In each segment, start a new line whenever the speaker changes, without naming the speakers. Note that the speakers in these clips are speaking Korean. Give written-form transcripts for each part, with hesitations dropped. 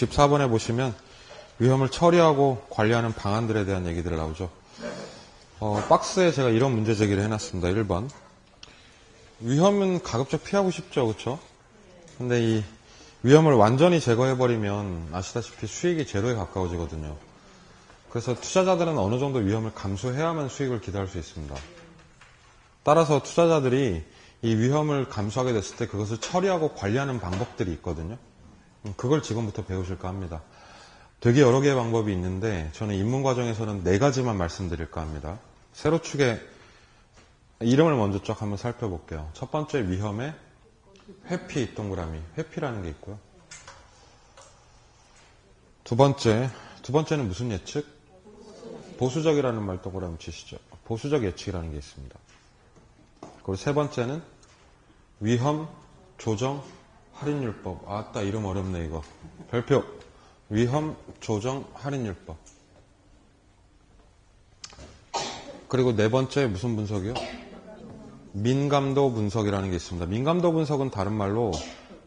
14번에 보시면 위험을 처리하고 관리하는 방안들에 대한 얘기들이 나오죠. 박스에 제가 이런 문제 제기를 해놨습니다. 1번. 위험은 가급적 피하고 싶죠. 그렇죠? 근데 이 위험을 완전히 제거해버리면 아시다시피 수익이 제로에 가까워지거든요. 그래서 투자자들은 어느 정도 위험을 감수해야만 수익을 기대할 수 있습니다. 따라서 투자자들이 이 위험을 감수하게 됐을 때 그것을 처리하고 관리하는 방법들이 있거든요. 그걸 지금부터 배우실까 합니다. 되게 여러 개의 방법이 있는데 저는 입문 과정에서는 4가지만 말씀드릴까 합니다. 세로축의 이름을 먼저 쫙 한번 살펴볼게요. 첫 번째 위험에 회피 동그라미, 회피라는 게 있고요. 두 번째는 무슨 예측? 보수적이라는 말 동그라미 치시죠. 보수적 예측이라는 게 있습니다. 그리고 세 번째는 위험, 조정, 할인율법. 아따, 이름 어렵네, 이거. 별표. 위험, 조정, 할인율법. 그리고 네 번째 무슨 분석이요? 민감도 분석이라는 게 있습니다. 민감도 분석은 다른 말로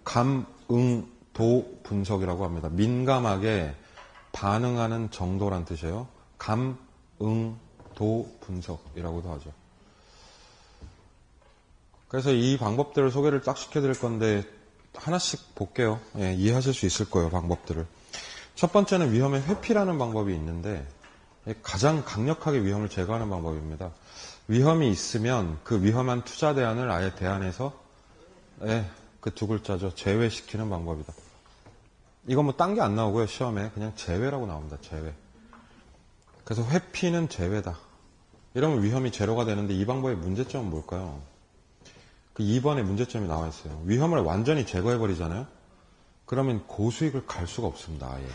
감응도 분석이라고 합니다. 민감하게 반응하는 정도란 뜻이에요. 감응도 분석이라고도 하죠. 그래서 이 방법들을 소개를 딱 시켜드릴 건데 하나씩 볼게요. 예, 이해하실 수 있을 거예요, 방법들을. 첫 번째는 위험의 회피라는 방법이 있는데 가장 강력하게 위험을 제거하는 방법입니다. 위험이 있으면 그 위험한 투자 대안을 아예 대안에서 그 두 글자죠. 제외시키는 방법이다. 이건 뭐 딴 게 안 나오고요. 시험에 그냥 제외라고 나옵니다. 제외. 그래서 회피는 제외다. 이러면 위험이 제로가 되는데 이 방법의 문제점은 뭘까요? 그 2번에 문제점이 나와 있어요. 위험을 완전히 제거해버리잖아요. 그러면 고수익을 갈 수가 없습니다. 아예.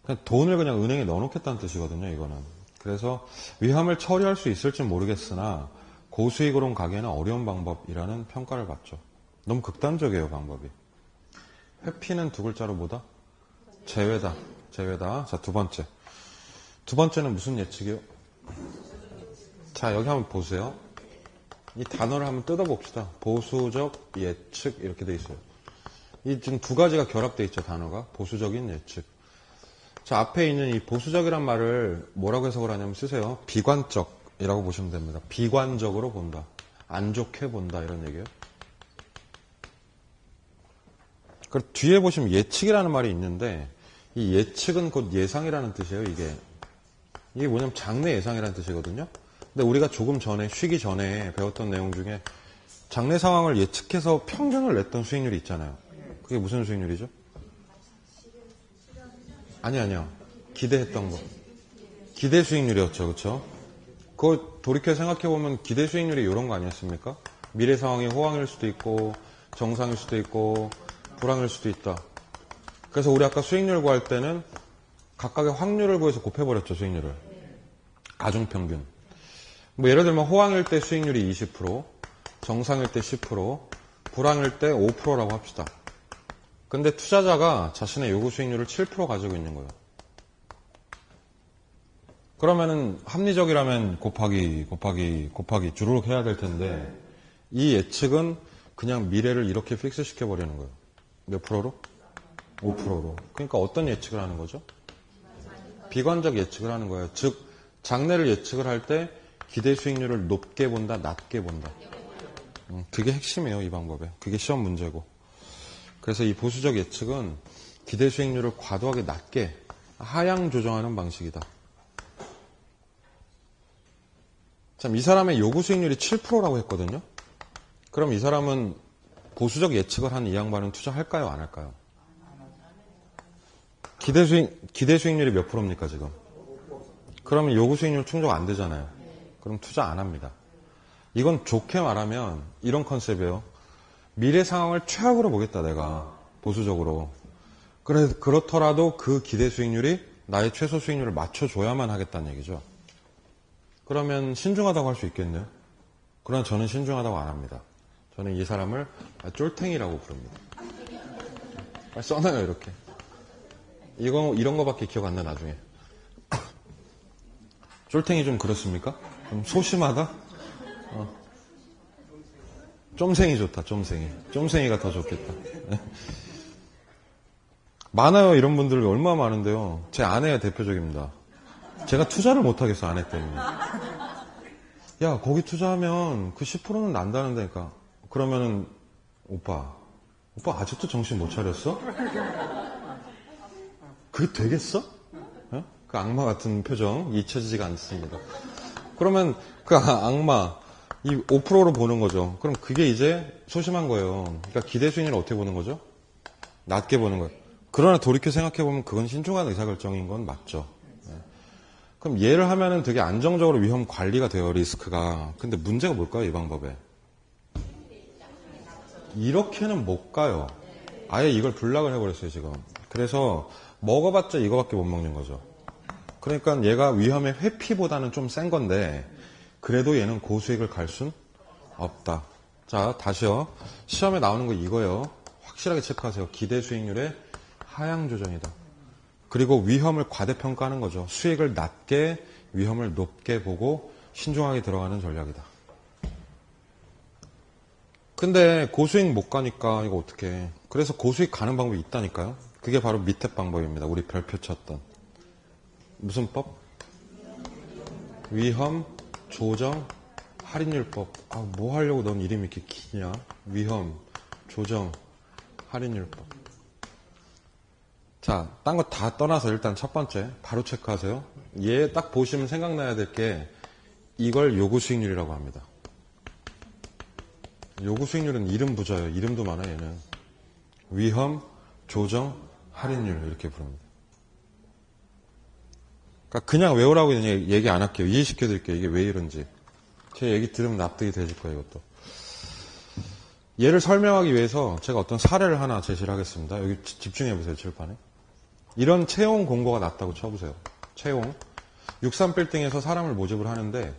그냥 돈을 그냥 은행에 넣어놓겠다는 뜻이거든요. 이거는. 그래서 위험을 처리할 수 있을지 모르겠으나 고수익으로 가기에는 어려운 방법이라는 평가를 받죠. 너무 극단적이에요. 방법이. 회피는 두 글자로 뭐다? 제외다. 제외다. 자, 두 번째는 무슨 예측이요? 자, 여기 한번 보세요. 이 단어를 한번 뜯어봅시다. 보수적 예측 이렇게 돼 있어요. 이 지금 두 가지가 결합돼 있죠. 단어가. 보수적인 예측. 자, 앞에 있는 이 보수적이란 말을 뭐라고 해석을 하냐면 쓰세요. 비관적이라고 보시면 됩니다. 비관적으로 본다. 안 좋게 본다. 이런 얘기예요. 그리고 뒤에 보시면 예측이라는 말이 있는데 이 예측은 곧 예상이라는 뜻이에요. 이게 뭐냐면 장래 예상이라는 뜻이거든요. 근데 우리가 조금 전에 쉬기 전에 배웠던 내용 중에 장래 상황을 예측해서 평균을 냈던 수익률이 있잖아요. 그게 무슨 수익률이죠? 아니요. 기대했던 거. 기대 수익률이었죠. 그렇죠? 그거 돌이켜 생각해보면 기대 수익률이 이런 거 아니었습니까? 미래 상황이 호황일 수도 있고 정상일 수도 있고 불황일 수도 있다. 그래서 우리 아까 수익률 구할 때는 각각의 확률을 구해서 곱해버렸죠. 수익률을. 가중평균. 뭐 예를 들면 호황일 때 수익률이 20%, 정상일 때 10%, 불황일 때 5%라고 합시다. 근데 투자자가 자신의 요구 수익률을 7% 가지고 있는 거예요. 그러면은 합리적이라면 곱하기 주르륵 해야 될 텐데 이 예측은 그냥 미래를 이렇게 픽스 시켜버리는 거예요. 몇 프로로? 5%로. 그러니까 어떤 예측을 하는 거죠? 비관적 예측을 하는 거예요. 즉 장래를 예측을 할 때 기대 수익률을 높게 본다, 낮게 본다. 그게 핵심이에요. 이 방법에. 그게 시험 문제고. 그래서 이 보수적 예측은 기대 수익률을 과도하게 낮게 하향 조정하는 방식이다. 참, 이 사람의 요구 수익률이 7%라고 했거든요. 그럼 이 사람은 보수적 예측을 한 이 양반은 투자할까요? 안 할까요? 기대 수익률이 몇 프로입니까, 지금? 그러면 요구 수익률 충족 안 되잖아요. 그럼 투자 안 합니다. 이건 좋게 말하면 이런 컨셉이에요. 미래 상황을 최악으로 보겠다, 내가. 보수적으로. 그렇더라도 그 기대 수익률이 나의 최소 수익률을 맞춰줘야만 하겠다는 얘기죠. 그러면 신중하다고 할 수 있겠네요. 그러나 저는 신중하다고 안 합니다. 저는 이 사람을 쫄탱이라고 부릅니다. 써놔요, 이렇게. 이런 거밖에 기억 안 나, 나중에. 쫄탱이 좀 그렇습니까? 좀 소심하다? 쫌생이 좋다, 쫌생이. 쫌생이가 더 좋겠다. 많아요. 이런 분들 얼마나 많은데요. 제 아내가 대표적입니다. 제가 투자를 못하겠어, 아내 때문에. 야, 거기 투자하면 그 10%는 난다는데니까. 그러면은, 오빠 아직도 정신 못 차렸어? 그게 되겠어? 어? 그 악마 같은 표정 잊혀지지가 않습니다. 그러면 그 악마, 이 5%로 보는 거죠. 그럼 그게 이제 소심한 거예요. 그러니까 기대 수익률을 어떻게 보는 거죠? 낮게 보는 거예요. 그러나 돌이켜 생각해보면 그건 신중한 의사결정인 건 맞죠. 네. 그럼 얘를 하면은 되게 안정적으로 위험 관리가 돼요, 리스크가. 근데 문제가 뭘까요, 이 방법에? 이렇게는 못 가요. 아예 이걸 불락을 해버렸어요, 지금. 그래서 먹어봤자 이거밖에 못 먹는 거죠. 그러니까 얘가 위험의 회피보다는 좀 센 건데 그래도 얘는 고수익을 갈 순 없다. 자, 다시요. 시험에 나오는 거 이거예요. 확실하게 체크하세요. 기대 수익률의 하향 조정이다. 그리고 위험을 과대평가하는 거죠. 수익을 낮게 위험을 높게 보고 신중하게 들어가는 전략이다. 근데 고수익 못 가니까 이거 어떡해. 그래서 고수익 가는 방법이 있다니까요. 그게 바로 밑에 방법입니다. 우리 별표 쳤던. 무슨 법? 위험, 조정, 할인율법. 아, 뭐 하려고 넌 이름이 이렇게 기냐? 위험, 조정, 할인율법. 자, 딴 거 다 떠나서 일단 첫 번째 바로 체크하세요. 얘 딱 보시면 생각나야 될 게 이걸 요구 수익률이라고 합니다. 요구 수익률은 이름 부자예요. 이름도 많아 얘는. 위험, 조정, 할인율 이렇게 부릅니다. 그러니까 그냥 외우라고 얘기 안 할게요. 이해시켜 드릴게요. 이게 왜 이런지. 제 얘기 들으면 납득이 되실 거예요. 이것도. 얘를 설명하기 위해서 제가 어떤 사례를 하나 제시를 하겠습니다. 여기 집중해 보세요. 칠판에. 이런 채용 공고가 났다고 쳐보세요. 채용. 63빌딩에서 사람을 모집을 하는데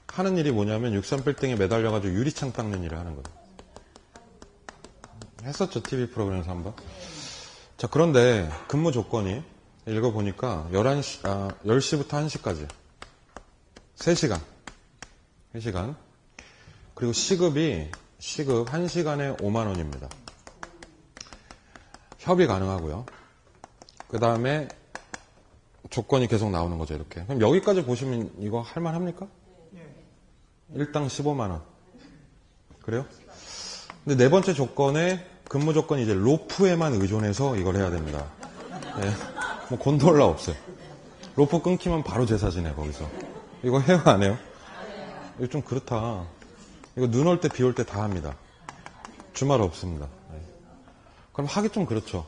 하는 일이 뭐냐면 63빌딩에 매달려가지고 유리창 닦는 일을 하는 거예요. 했었죠. TV 프로그램에서 한번. 자, 그런데 근무 조건이 읽어보니까 10시부터 1시까지 3시간. 3시간. 그리고 시급 1시간에 5만 원입니다. 협의 가능하고요. 그 다음에 조건이 계속 나오는 거죠. 이렇게. 그럼 여기까지 보시면 이거 할만합니까? 일당 15만 원. 그래요? 근데 네 번째 조건에 근무 조건이 이제 로프에만 의존해서 이걸 해야 됩니다. 네. 뭐 곤돌라 없어요. 로프 끊기면 바로 제사지네 거기서. 이거 해요 안 해요? 이거 좀 그렇다. 이거 눈 올 때 비 올 때 다 합니다. 주말 없습니다. 네. 그럼 하기 좀 그렇죠.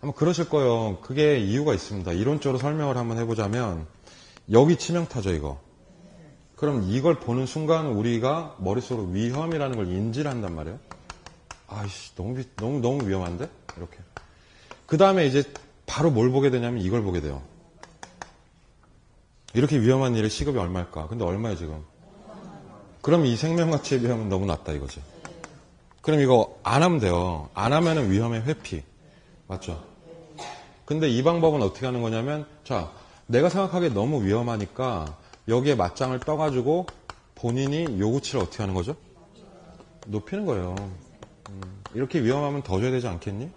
아마 그러실 거예요. 그게 이유가 있습니다. 이론적으로 설명을 한번 해보자면 여기 치명타죠 이거. 그럼 이걸 보는 순간 우리가 머릿속으로 위험이라는 걸 인지를 한단 말이에요. 아이씨 너무 위험한데? 이렇게. 그 다음에 이제 바로 뭘 보게 되냐면 이걸 보게 돼요. 이렇게 위험한 일의 시급이 얼마일까? 근데 얼마야 지금? 그럼 이 생명가치에 비하면 너무 낮다 이거지. 그럼 이거 안 하면 돼요. 안 하면은 위험의 회피. 맞죠? 근데 이 방법은 어떻게 하는 거냐면, 자, 내가 생각하기에 너무 위험하니까 여기에 맞짱을 떠가지고 본인이 요구치를 어떻게 하는 거죠? 높이는 거예요. 이렇게 위험하면 더 줘야 되지 않겠니?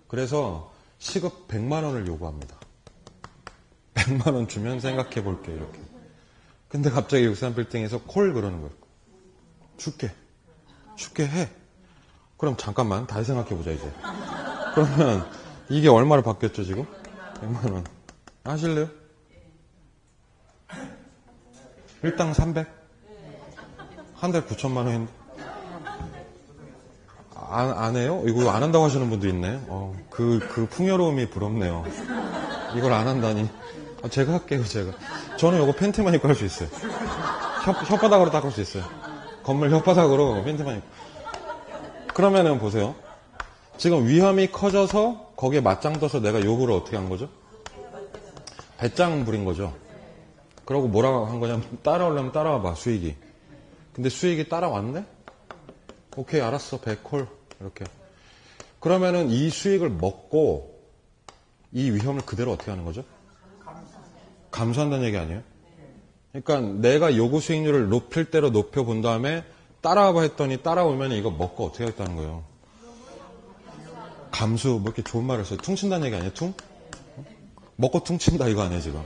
그래서 시급 100만 원을 요구합니다. 100만 원 주면 생각해 볼게 이렇게. 근데 갑자기 63빌딩에서 콜 그러는 거예요. 줄게 해. 그럼 잠깐만 다시 생각해 보자 이제. 그러면 이게 얼마로 바뀌었죠 지금? 100만 원. 하실래요? 일당 300? 한 달 9천만 원인데. 안 해요? 이거 안 한다고 하시는 분도 있네. 그 풍요로움이 부럽네요. 이걸 안 한다니. 제가 할게요, 제가. 저는 이거 팬티만 입고 할 수 있어요. 혓바닥으로 닦을 수 있어요. 건물 혓바닥으로 팬티만 입고. 그러면은 보세요. 지금 위험이 커져서 거기에 맞짱 떠서 내가 요구를 어떻게 한 거죠? 배짱 부린 거죠. 그러고 뭐라고 한 거냐면 따라오려면 따라와봐, 수익이. 근데 수익이 따라왔네? 오케이, 알았어, 100콜. 이렇게. 그러면은 이 수익을 먹고 이 위험을 그대로 어떻게 하는 거죠? 감수한다는 얘기 아니에요? 그러니까 내가 요구 수익률을 높일 대로 높여본 다음에 따라와봐 했더니 따라오면 이거 먹고 어떻게 하겠다는 거예요? 감수, 뭐 이렇게 좋은 말을 써요. 퉁친다는 얘기 아니에요, 퉁? 먹고 퉁친다 이거 아니에요, 지금.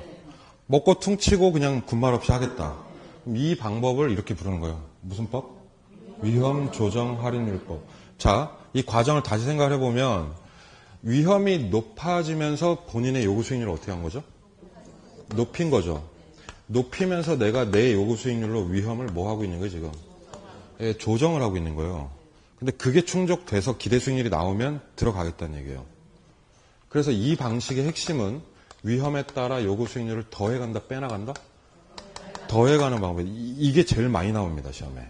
먹고 퉁치고 그냥 군말 없이 하겠다. 그럼 이 방법을 이렇게 부르는 거예요. 무슨 법? 위험 조정 할인율법. 자, 이 과정을 다시 생각을 해보면 위험이 높아지면서 본인의 요구 수익률을 어떻게 한 거죠? 높인 거죠. 높이면서 내가 내 요구 수익률로 위험을 뭐 하고 있는 거예요, 지금? 예, 조정을 하고 있는 거예요. 근데 그게 충족돼서 기대 수익률이 나오면 들어가겠다는 얘기예요. 그래서 이 방식의 핵심은 위험에 따라 요구 수익률을 더해간다, 빼나간다? 더해가는 방법이에요. 이게 제일 많이 나옵니다, 시험에.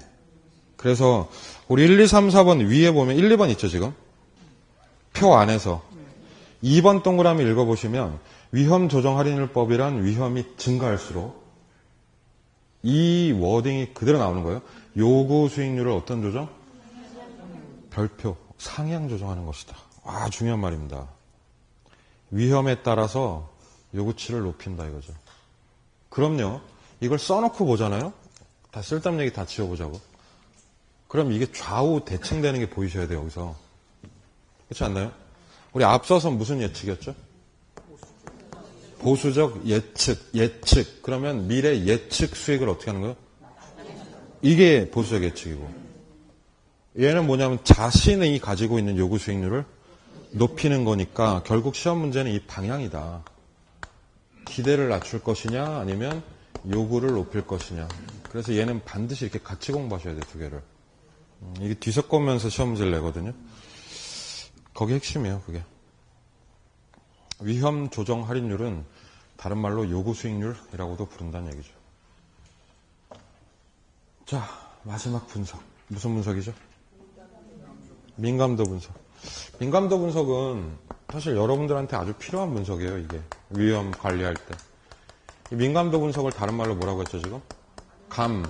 그래서 우리 1, 2, 3, 4번 위에 보면 1, 2번 있죠, 지금? 표 안에서. 2번 동그라미 읽어보시면 위험 조정 할인율법이란 위험이 증가할수록 이 워딩이 그대로 나오는 거예요. 요구 수익률을 어떤 조정? 별표, 상향 조정하는 것이다. 와, 중요한 말입니다. 위험에 따라서 요구치를 높인다 이거죠. 그럼요. 이걸 써놓고 보잖아요. 다 쓸데없는 얘기 다 지워보자고. 그럼 이게 좌우 대칭되는 게 보이셔야 돼요, 여기서. 그렇지 않나요? 우리 앞서서 무슨 예측이었죠? 보수적 예측. 그러면 미래 예측 수익을 어떻게 하는 거예요? 이게 보수적 예측이고. 얘는 뭐냐면 자신이 가지고 있는 요구 수익률을 높이는 거니까 결국 시험 문제는 이 방향이다. 기대를 낮출 것이냐 아니면 요구를 높일 것이냐. 그래서 얘는 반드시 이렇게 같이 공부하셔야 돼요, 두 개를. 이게 뒤섞으면서 시험 문제를 내거든요. 거기 핵심이에요, 그게. 위험 조정 할인율은 다른 말로 요구 수익률이라고도 부른다는 얘기죠. 자, 마지막 분석. 무슨 분석이죠? 민감도 분석. 민감도 분석은 사실 여러분들한테 아주 필요한 분석이에요, 이게. 위험 관리할 때. 이 민감도 분석을 다른 말로 뭐라고 했죠, 지금? 감,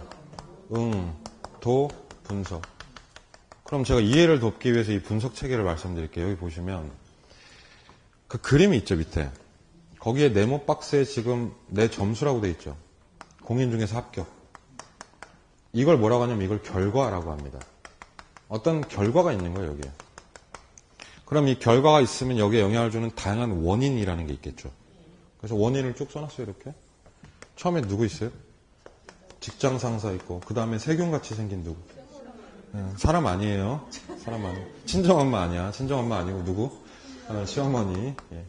응, 도, 분석. 그럼 제가 이해를 돕기 위해서 이 분석 체계를 말씀드릴게요. 여기 보시면 그 그림이 있죠, 밑에. 거기에 네모 박스에 지금 내 점수라고 돼 있죠. 공인 중에서 합격. 이걸 뭐라고 하냐면 이걸 결과라고 합니다. 어떤 결과가 있는 거예요, 여기에. 그럼 이 결과가 있으면 여기에 영향을 주는 다양한 원인이라는 게 있겠죠. 그래서 원인을 쭉 써놨어요, 이렇게. 처음에 누구 있어요? 직장 상사 있고, 그 다음에 세균같이 생긴 누구? 사람 아니에요. 사람 아니에요. 친정엄마 아니야. 친정엄마 아니고 누구? 시어머니. 예.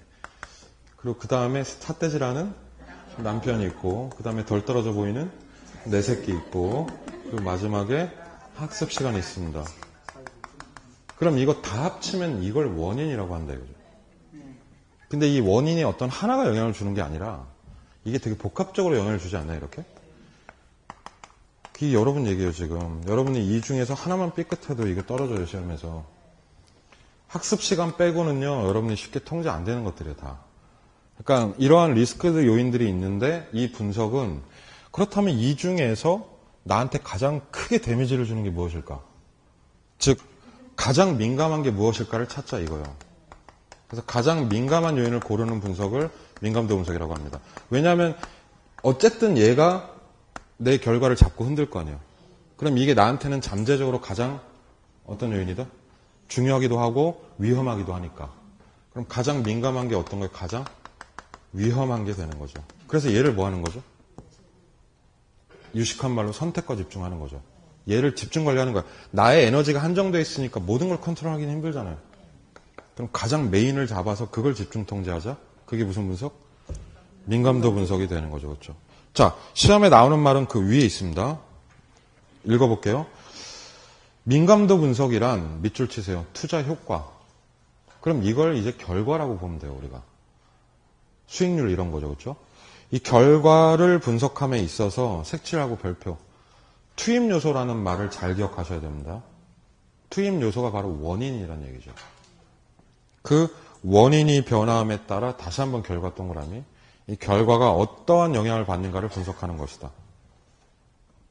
그리고 그 다음에 삿대질하는 남편이 있고, 그 다음에 덜 떨어져 보이는 내 새끼 있고, 그리고 마지막에 학습 시간이 있습니다. 그럼 이거 다 합치면 이걸 원인이라고 한다 이거죠. 근데 이 원인이 어떤 하나가 영향을 주는 게 아니라 이게 되게 복합적으로 영향을 주지 않나요, 이렇게? 그게 여러분 얘기예요, 지금. 여러분이 이 중에서 하나만 삐끗해도 이게 떨어져요, 시험에서. 학습 시간 빼고는요, 여러분이 쉽게 통제 안 되는 것들이에요, 다. 그러니까 이러한 리스크 요인들이 있는데 이 분석은 그렇다면 이 중에서 나한테 가장 크게 데미지를 주는 게 무엇일까? 즉, 가장 민감한 게 무엇일까를 찾자 이거예요. 그래서 가장 민감한 요인을 고르는 분석을 민감도 분석이라고 합니다. 왜냐하면 어쨌든 얘가 내 결과를 잡고 흔들 거 아니에요. 그럼 이게 나한테는 잠재적으로 가장 어떤 요인이다? 중요하기도 하고 위험하기도 하니까. 그럼 가장 민감한 게 어떤 거예요? 가장 위험한 게 되는 거죠. 그래서 얘를 뭐 하는 거죠? 유식한 말로 선택과 집중하는 거죠. 얘를 집중 관리하는 거야. 나의 에너지가 한정되어 있으니까 모든 걸 컨트롤하기는 힘들잖아요. 그럼 가장 메인을 잡아서 그걸 집중 통제하자. 그게 무슨 분석? 민감도 분석이 되는 거죠. 그렇죠? 자, 시험에 나오는 말은 그 위에 있습니다. 읽어볼게요. 민감도 분석이란 밑줄 치세요. 투자 효과. 그럼 이걸 이제 결과라고 보면 돼요, 우리가. 수익률 이런 거죠. 그렇죠? 이 결과를 분석함에 있어서 색칠하고 별표. 투입 요소라는 말을 잘 기억하셔야 됩니다. 투입 요소가 바로 원인이라는 얘기죠. 그 원인이 변화함에 따라 다시 한번 결과 동그라미. 이 결과가 어떠한 영향을 받는가를 분석하는 것이다.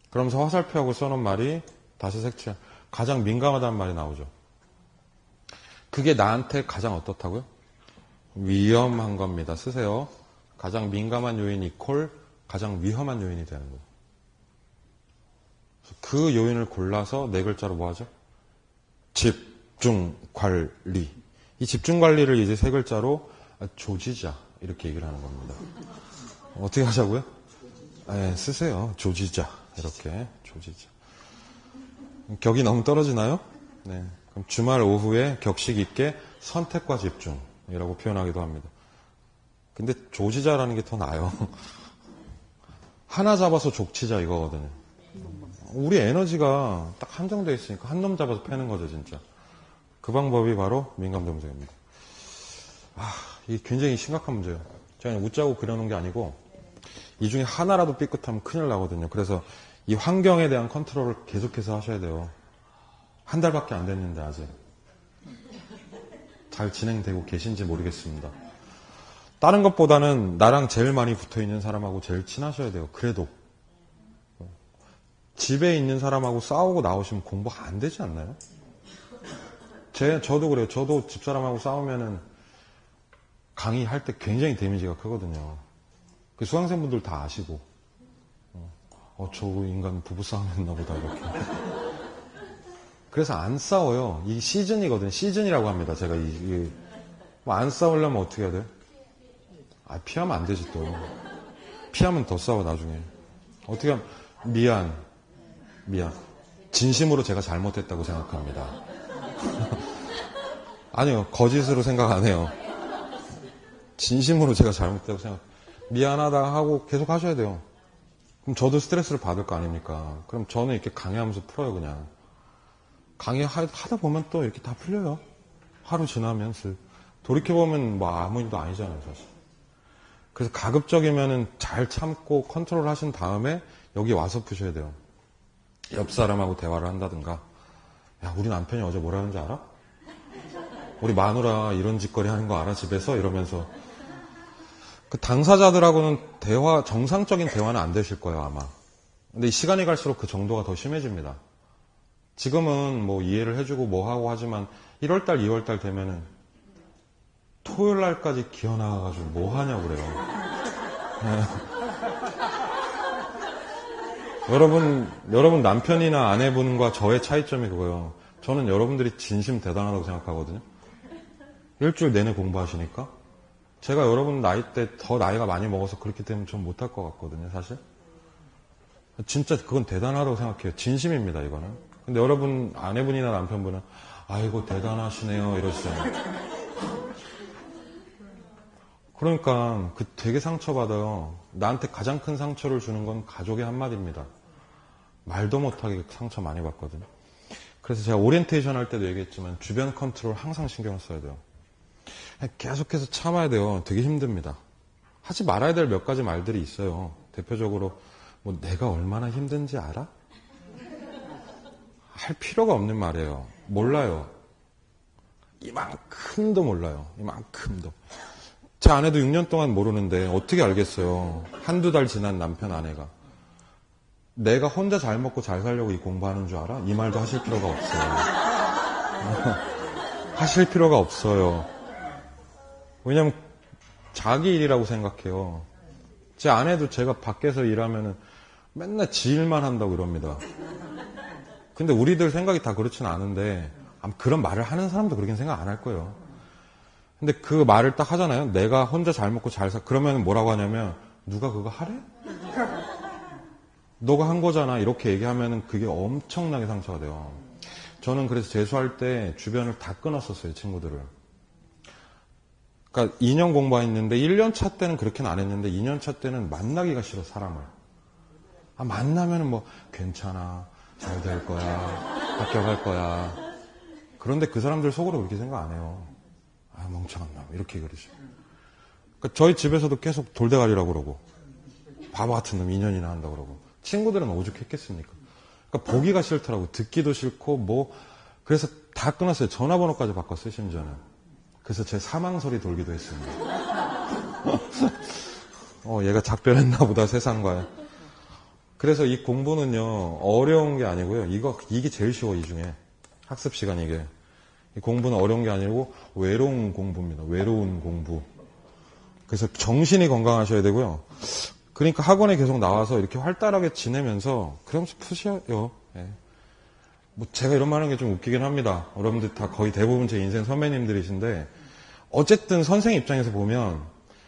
그러면서 화살표하고 써놓은 말이 다시 색칠. 가장 민감하다는 말이 나오죠. 그게 나한테 가장 어떻다고요? 위험한 겁니다. 쓰세요. 가장 민감한 요인 이퀄 가장 위험한 요인이 되는 거예요. 그 요인을 골라서 네 글자로 뭐 하죠? 집중, 관리. 이 집중관리를 이제 세 글자로 조지자 이렇게 얘기를 하는 겁니다. 어떻게 하자고요? 네, 쓰세요. 조지자 이렇게 조지자. 격이 너무 떨어지나요? 네. 그럼 주말 오후에 격식 있게 선택과 집중이라고 표현하기도 합니다. 근데 조지자라는 게 더 나아요. 하나 잡아서 족치자 이거거든요. 우리 에너지가 딱 한정되어 있으니까 한 놈 잡아서 패는 거죠, 진짜. 그 방법이 바로 민감대문제입니다. 이게 굉장히 심각한 문제예요. 제가 그냥 웃자고 그려놓은 게 아니고 이 중에 하나라도 삐끗하면 큰일 나거든요. 그래서 이 환경에 대한 컨트롤을 계속해서 하셔야 돼요. 한 달밖에 안 됐는데 아직. 잘 진행되고 계신지 모르겠습니다. 다른 것보다는 나랑 제일 많이 붙어있는 사람하고 제일 친하셔야 돼요. 그래도. 집에 있는 사람하고 싸우고 나오시면 공부 안 되지 않나요? 저도 그래요. 저도 집사람하고 싸우면은 강의할 때 굉장히 데미지가 크거든요. 그 수강생분들 다 아시고. 저 인간 부부싸움 했나 보다, 이렇게. 그래서 안 싸워요. 이 시즌이거든요. 시즌이라고 합니다. 제가 뭐 안 싸우려면 어떻게 해야 돼요? 피하면 안 되지, 또. 피하면 더 싸워, 나중에. 어떻게 하면, 미안. 진심으로 제가 잘못했다고 생각합니다. 아니요, 거짓으로 생각 안 해요. 진심으로 제가 잘못했다고 생각. 미안하다 하고 계속 하셔야 돼요. 그럼 저도 스트레스를 받을 거 아닙니까? 그럼 저는 이렇게 강의하면서 풀어요, 그냥. 강의하다 보면 또 이렇게 다 풀려요. 하루 지나면 돌이켜보면 뭐 아무 일도 아니잖아요, 사실. 그래서 가급적이면은 잘 참고 컨트롤 하신 다음에 여기 와서 푸셔야 돼요. 옆 사람하고 대화를 한다든가. 야, 우리 남편이 어제 뭐라 하는지 알아? 우리 마누라 이런 짓거리 하는 거 알아? 집에서? 이러면서. 그 당사자들하고는 정상적인 대화는 안 되실 거예요, 아마. 근데 시간이 갈수록 그 정도가 더 심해집니다. 지금은 뭐 이해를 해주고 뭐 하고 하지만 1월달, 2월달 되면은 토요일 날까지 기어 나가가지고 뭐 하냐고 그래요. 네. 여러분 남편이나 아내분과 저의 차이점이 그거예요. 저는 여러분들이 진심 대단하다고 생각하거든요. 일주일 내내 공부하시니까. 제가 여러분 나이 때 더 나이가 많이 먹어서 그렇게 되면 좀 못할 것 같거든요, 사실. 진짜 그건 대단하다고 생각해요. 진심입니다, 이거는. 근데 여러분 아내분이나 남편분은 아이고 대단하시네요 이러시잖아요. 그러니까 되게 상처받아요. 나한테 가장 큰 상처를 주는 건 가족의 한마디입니다. 말도 못하게 상처 많이 받거든요. 그래서 제가 오리엔테이션 할 때도 얘기했지만 주변 컨트롤 항상 신경을 써야 돼요. 계속해서 참아야 돼요. 되게 힘듭니다. 하지 말아야 될 몇 가지 말들이 있어요. 대표적으로 뭐 내가 얼마나 힘든지 알아? 할 필요가 없는 말이에요. 몰라요. 이만큼도 몰라요. 이만큼도. 제 아내도 6년 동안 모르는데 어떻게 알겠어요. 한두 달 지난 남편 아내가. 내가 혼자 잘 먹고 잘 살려고 이 공부하는 줄 알아? 이 말도 하실 필요가 없어요. 하실 필요가 없어요. 왜냐면 자기 일이라고 생각해요. 제 아내도 제가 밖에서 일하면은 맨날 지 일만 한다고 이럽니다. 근데 우리들 생각이 다 그렇진 않은데 그런 말을 하는 사람도 그렇게 생각 안 할 거예요. 근데 그 말을 딱 하잖아요. 내가 혼자 잘 먹고 잘 그러면 뭐라고 하냐면 누가 그거 하래? 너가 한 거잖아. 이렇게 얘기하면은 그게 엄청나게 상처가 돼요. 저는 그래서 재수할 때 주변을 다 끊었었어요. 친구들을. 그러니까 2년 공부했는데 1년 차 때는 그렇게는 안 했는데 2년 차 때는 만나기가 싫어 사람을. 만나면은 뭐 괜찮아. 잘 될 거야. 합격할 거야. 그런데 그 사람들 속으로 그렇게 생각 안 해요. 멍청한 놈. 이렇게 그러죠. 그러니까 저희 집에서도 계속 돌대가리라고 그러고 바보 같은 놈 2년이나 한다고 그러고 친구들은 오죽했겠습니까? 그러니까 보기가 싫더라고. 듣기도 싫고 그래서 다 끊었어요. 전화번호까지 바꿨어요. 심지어는. 그래서 제 사망설이 돌기도 했습니다. 얘가 작별했나 보다 세상과의. 그래서 이 공부는요 어려운 게 아니고요. 이게 제일 쉬워. 이 중에 학습 시간 이게. 이 공부는 어려운 게 아니고 외로운 공부입니다. 외로운 공부. 그래서 정신이 건강하셔야 되고요. 그러니까 학원에 계속 나와서 이렇게 활달하게 지내면서 그러면서 푸셔요. 예. 뭐 제가 이런 말 하는 게 좀 웃기긴 합니다. 여러분들 다 거의 대부분 제 인생 선배님들이신데 어쨌든 선생 입장에서 보면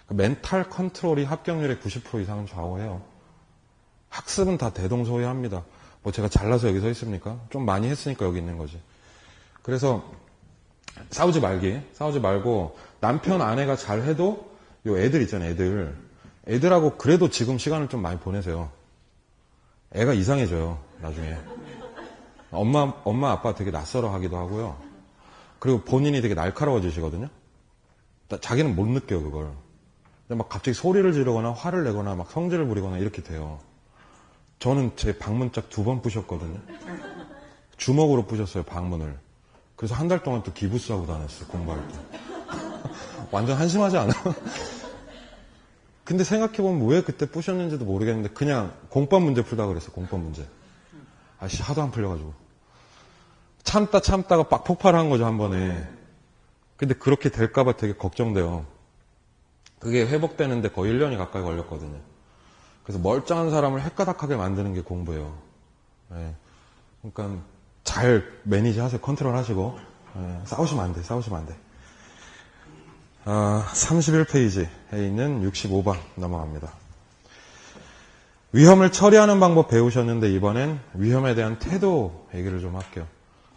그 멘탈 컨트롤이 합격률의 90% 이상은 좌우해요. 학습은 다 대동소이합니다. 뭐 제가 잘나서 여기 서 있습니까? 좀 많이 했으니까 여기 있는 거지. 그래서 싸우지 말고 남편 아내가 잘해도 요 애들 있잖아요. 애들하고 그래도 지금 시간을 좀 많이 보내세요. 애가 이상해져요. 나중에. 엄마 아빠 되게 낯설어 하기도 하고요. 그리고 본인이 되게 날카로워지시거든요. 자기는 못 느껴요, 그걸. 근데 막 갑자기 소리를 지르거나 화를 내거나 막 성질을 부리거나 이렇게 돼요. 저는 제 방문짝 2번 부셨거든요. 주먹으로 부셨어요, 방문을. 그래서 한 달 동안 또 기부스 하고 다녔어요, 공부할 때. 완전 한심하지 않아요? 근데 생각해보면 왜 그때 부셨는지도 모르겠는데 그냥 공법 문제 풀다 그랬어요, 공법 문제. 아씨, 하도 안 풀려가지고. 참다가 빡 폭발한 거죠, 한 번에. 근데 그렇게 될까봐 되게 걱정돼요. 그게 회복되는데 거의 1년이 가까이 걸렸거든요. 그래서 멀쩡한 사람을 헷가닥하게 만드는 게 공부예요. 네. 그러니까 잘 매니지 하세요. 컨트롤 하시고. 네. 싸우시면 안 돼. 31페이지에 있는 65번 넘어갑니다. 위험을 처리하는 방법 배우셨는데 이번엔 위험에 대한 태도 얘기를 좀 할게요.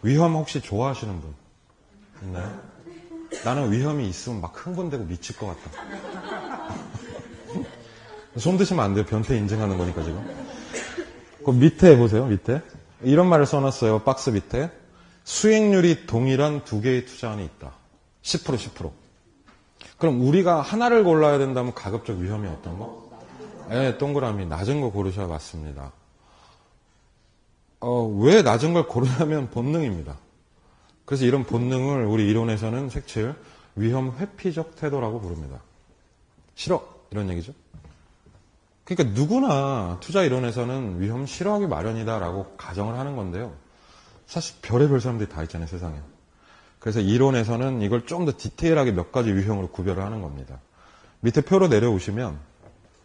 위험 혹시 좋아하시는 분 있나요? 나는 위험이 있으면 막 흥분되고 미칠 것 같다. 손 드시면 안 돼요. 변태 인증하는 거니까 지금. 그 밑에 보세요. 밑에. 이런 말을 써놨어요. 박스 밑에. 수익률이 동일한 2개의 투자안이 있다. 10%. 그럼 우리가 하나를 골라야 된다면 가급적 위험이 어떤 거? 네, 동그라미 낮은 거 고르셔야 맞습니다. 왜 낮은 걸 고르냐면 본능입니다. 그래서 이런 본능을 우리 이론에서는 색칠 위험 회피적 태도라고 부릅니다. 싫어 이런 얘기죠. 그러니까 누구나 투자 이론에서는 위험 싫어하기 마련이다라고 가정을 하는 건데요. 사실 별의별 사람들이 다 있잖아요, 세상에. 그래서 이론에서는 이걸 좀 더 디테일하게 몇 가지 유형으로 구별을 하는 겁니다. 밑에 표로 내려오시면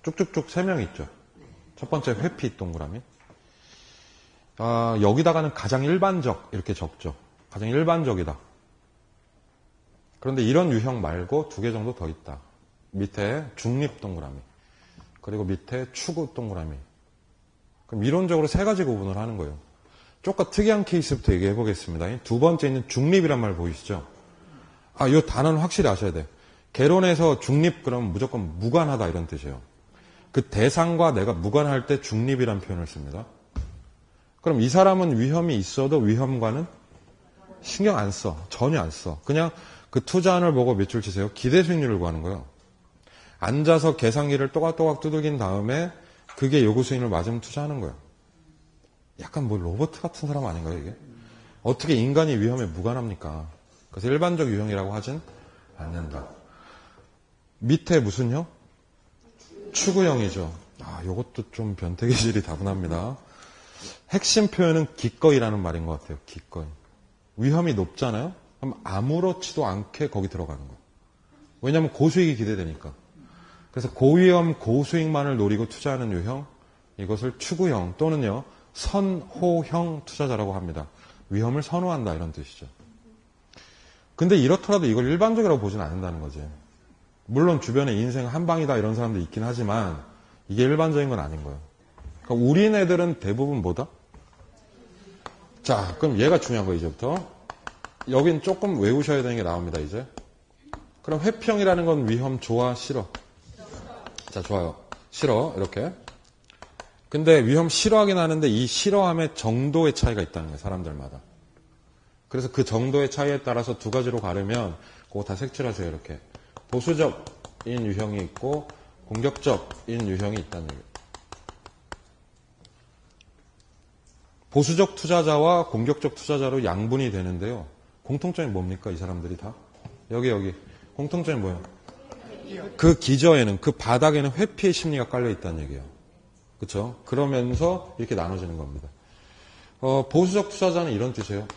쭉쭉쭉 3명 있죠. 첫 번째 회피 동그라미. 여기다가는 가장 일반적 이렇게 적죠. 가장 일반적이다. 그런데 이런 유형 말고 2개 정도 더 있다. 밑에 중립 동그라미. 그리고 밑에 추구 동그라미. 그럼 이론적으로 3가지 구분을 하는 거예요. 조금 특이한 케이스부터 얘기해 보겠습니다. 2번째 있는 중립이란 말 보이시죠? 이 단어는 확실히 아셔야 돼요. 개론에서 중립 그러면 무조건 무관하다 이런 뜻이에요. 그 대상과 내가 무관할 때 중립이란 표현을 씁니다. 그럼 이 사람은 위험이 있어도 위험과는 신경 안 써. 전혀 안 써. 그냥 그 투자안을 보고 몇줄 치세요. 기대 수익률을 구하는 거예요. 앉아서 계산기를 또각또각 두들긴 다음에 그게 요구 수익률 맞으면 투자하는 거예요. 약간 뭐 로봇 같은 사람 아닌가요, 이게? 어떻게 인간이 위험에 무관합니까? 그래서 일반적 유형이라고 하진 않는다. 밑에 무슨 형? 추구형이죠. 요것도 좀 변태 기질이 다분합니다. 핵심 표현은 기꺼이라는 말인 것 같아요. 기꺼이. 위험이 높잖아요? 그럼 아무렇지도 않게 거기 들어가는 거. 왜냐하면 고수익이 기대되니까. 그래서 고위험, 고수익만을 노리고 투자하는 유형, 이것을 추구형 또는요 선호형 투자자라고 합니다. 위험을 선호한다 이런 뜻이죠. 근데 이렇더라도 이걸 일반적이라고 보지는 않는다는 거지. 물론 주변에 인생 한방이다 이런 사람도 있긴 하지만 이게 일반적인 건 아닌 거예요. 그러니까 우리네들은 대부분 뭐다? 자, 그럼 얘가 중요한 거예요, 이제부터. 여긴 조금 외우셔야 되는 게 나옵니다, 이제. 그럼 회피형이라는 건 위험 좋아, 싫어? 자, 좋아요. 싫어, 이렇게. 근데 위험 싫어하긴 하는데 이 싫어함의 정도의 차이가 있다는 거예요, 사람들마다. 그래서 그 정도의 차이에 따라서 2가지로 가르면 그거 다 색칠하세요, 이렇게. 보수적인 유형이 있고 공격적인 유형이 있다는 거예요. 보수적 투자자와 공격적 투자자로 양분이 되는데요. 공통점이 뭡니까? 이 사람들이 다? 여기. 공통점이 뭐예요? 그 기저에는, 그 바닥에는 회피의 심리가 깔려 있다는 얘기예요. 그렇죠? 그러면서 이렇게 나눠지는 겁니다. 보수적 투자자는 이런 뜻이에요.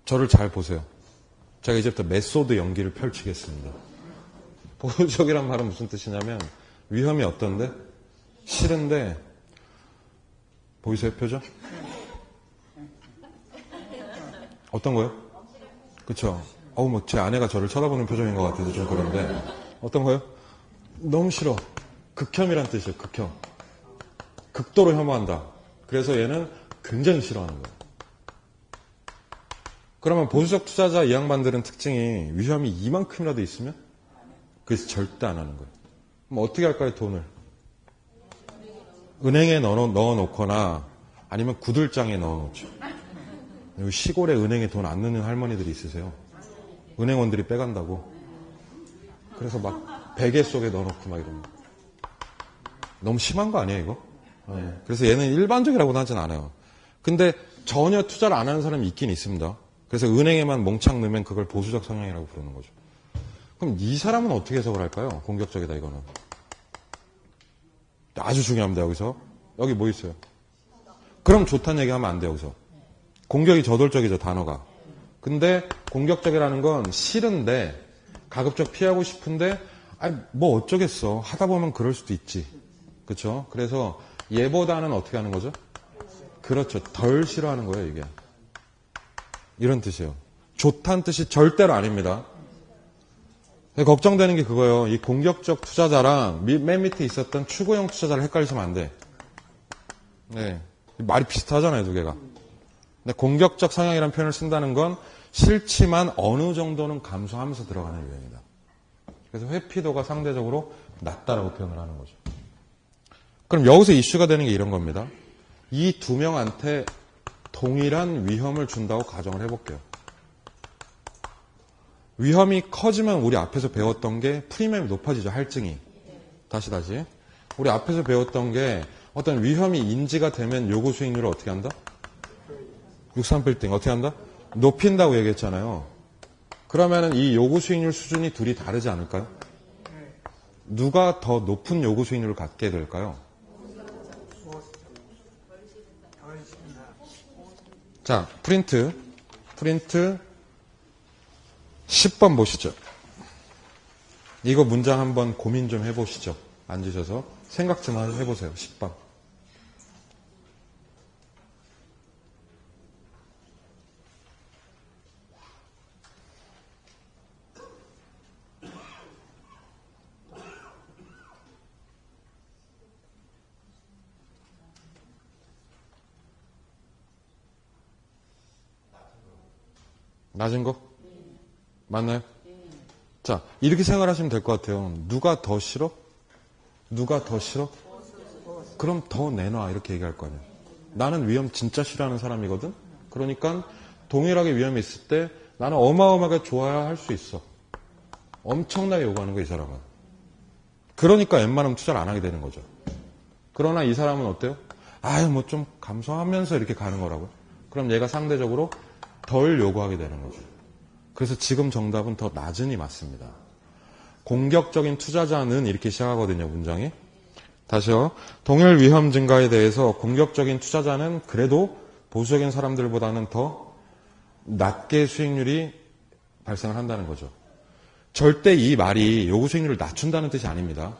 저를 잘 보세요. 제가 이제부터 메소드 연기를 펼치겠습니다. 보수적이란 말은 무슨 뜻이냐면 위험이 어떤데? 싫은데 보이세요, 표정? 어떤 거요? 그쵸. 뭐, 제 아내가 저를 쳐다보는 표정인 것 같아서 좀 그런데. 어떤 거요? 너무 싫어. 극혐이란 뜻이에요, 극혐. 극도로 혐오한다. 그래서 얘는 굉장히 싫어하는 거예요. 그러면 보수적 투자자 이 양반들은 특징이 위험이 이만큼이라도 있으면 그래서 절대 안 하는 거예요. 그럼 어떻게 할까요, 돈을? 은행에 넣어놓거나 아니면 구들장에 넣어놓죠. 시골에 은행에 돈 안 넣는 할머니들이 있으세요. 은행원들이 빼간다고. 그래서 막 베개 속에 넣어놓고 막 이런 거. 너무 심한 거 아니에요, 이거? 네. 그래서 얘는 일반적이라고는 하진 않아요. 근데 전혀 투자를 안 하는 사람이 있긴 있습니다. 그래서 은행에만 몽창 넣으면 그걸 보수적 성향이라고 부르는 거죠. 그럼 이 사람은 어떻게 해석을 할까요? 공격적이다, 이거는. 아주 중요합니다, 여기서. 여기 뭐 있어요? 그럼 좋다는 얘기 하면 안 돼요, 여기서. 공격이 저돌적이죠, 단어가. 근데 공격적이라는 건 싫은데, 가급적 피하고 싶은데, 뭐 어쩌겠어. 하다 보면 그럴 수도 있지. 그렇죠? 그래서 얘보다는 어떻게 하는 거죠? 그렇죠. 덜 싫어하는 거예요, 이게. 이런 뜻이에요. 좋다는 뜻이 절대로 아닙니다. 걱정되는 게 그거예요. 이 공격적 투자자랑 맨 밑에 있었던 추구형 투자자를 헷갈리시면 안 돼. 네. 말이 비슷하잖아요, 두 개가. 근데 공격적 성향이라는 표현을 쓴다는 건 싫지만 어느 정도는 감수하면서 들어가는 유형이다. 그래서 회피도가 상대적으로 낮다라고 표현을 하는 거죠. 그럼 여기서 이슈가 되는 게 이런 겁니다. 이 두 명한테 동일한 위험을 준다고 가정을 해볼게요. 위험이 커지면 우리 앞에서 배웠던 게 프리미엄이 높아지죠. 할증이. 다시. 우리 앞에서 배웠던 게 어떤 위험이 인지가 되면 요구 수익률을 어떻게 한다? 63빌딩 어떻게 한다? 높인다고 얘기했잖아요. 그러면은 이 요구 수익률 수준이 둘이 다르지 않을까요? 누가 더 높은 요구 수익률을 갖게 될까요? 자, 프린트 10번 보시죠. 이거 문장 한번 고민 좀 해보시죠. 앉으셔서 생각 좀 해보세요. 10번. 낮은 거? 맞나요? 자, 이렇게 생각하시면 될 것 같아요. 누가 더 싫어? 누가 더 싫어? 그럼 더 내놔. 이렇게 얘기할 거 아니에요. 나는 위험 진짜 싫어하는 사람이거든? 그러니까 동일하게 위험이 있을 때 나는 어마어마하게 좋아야 할 수 있어. 엄청나게 요구하는 거야, 이 사람은. 그러니까 웬만하면 투자를 안 하게 되는 거죠. 그러나 이 사람은 어때요? 뭐 좀 감소하면서 이렇게 가는 거라고요. 그럼 얘가 상대적으로 덜 요구하게 되는 거죠. 그래서 지금 정답은 더 낮은이 맞습니다. 공격적인 투자자는 이렇게 시작하거든요, 문장이. 다시요. 동일 위험 증가에 대해서 공격적인 투자자는 그래도 보수적인 사람들보다는 더 낮게 수익률이 발생을 한다는 거죠. 절대 이 말이 요구 수익률을 낮춘다는 뜻이 아닙니다.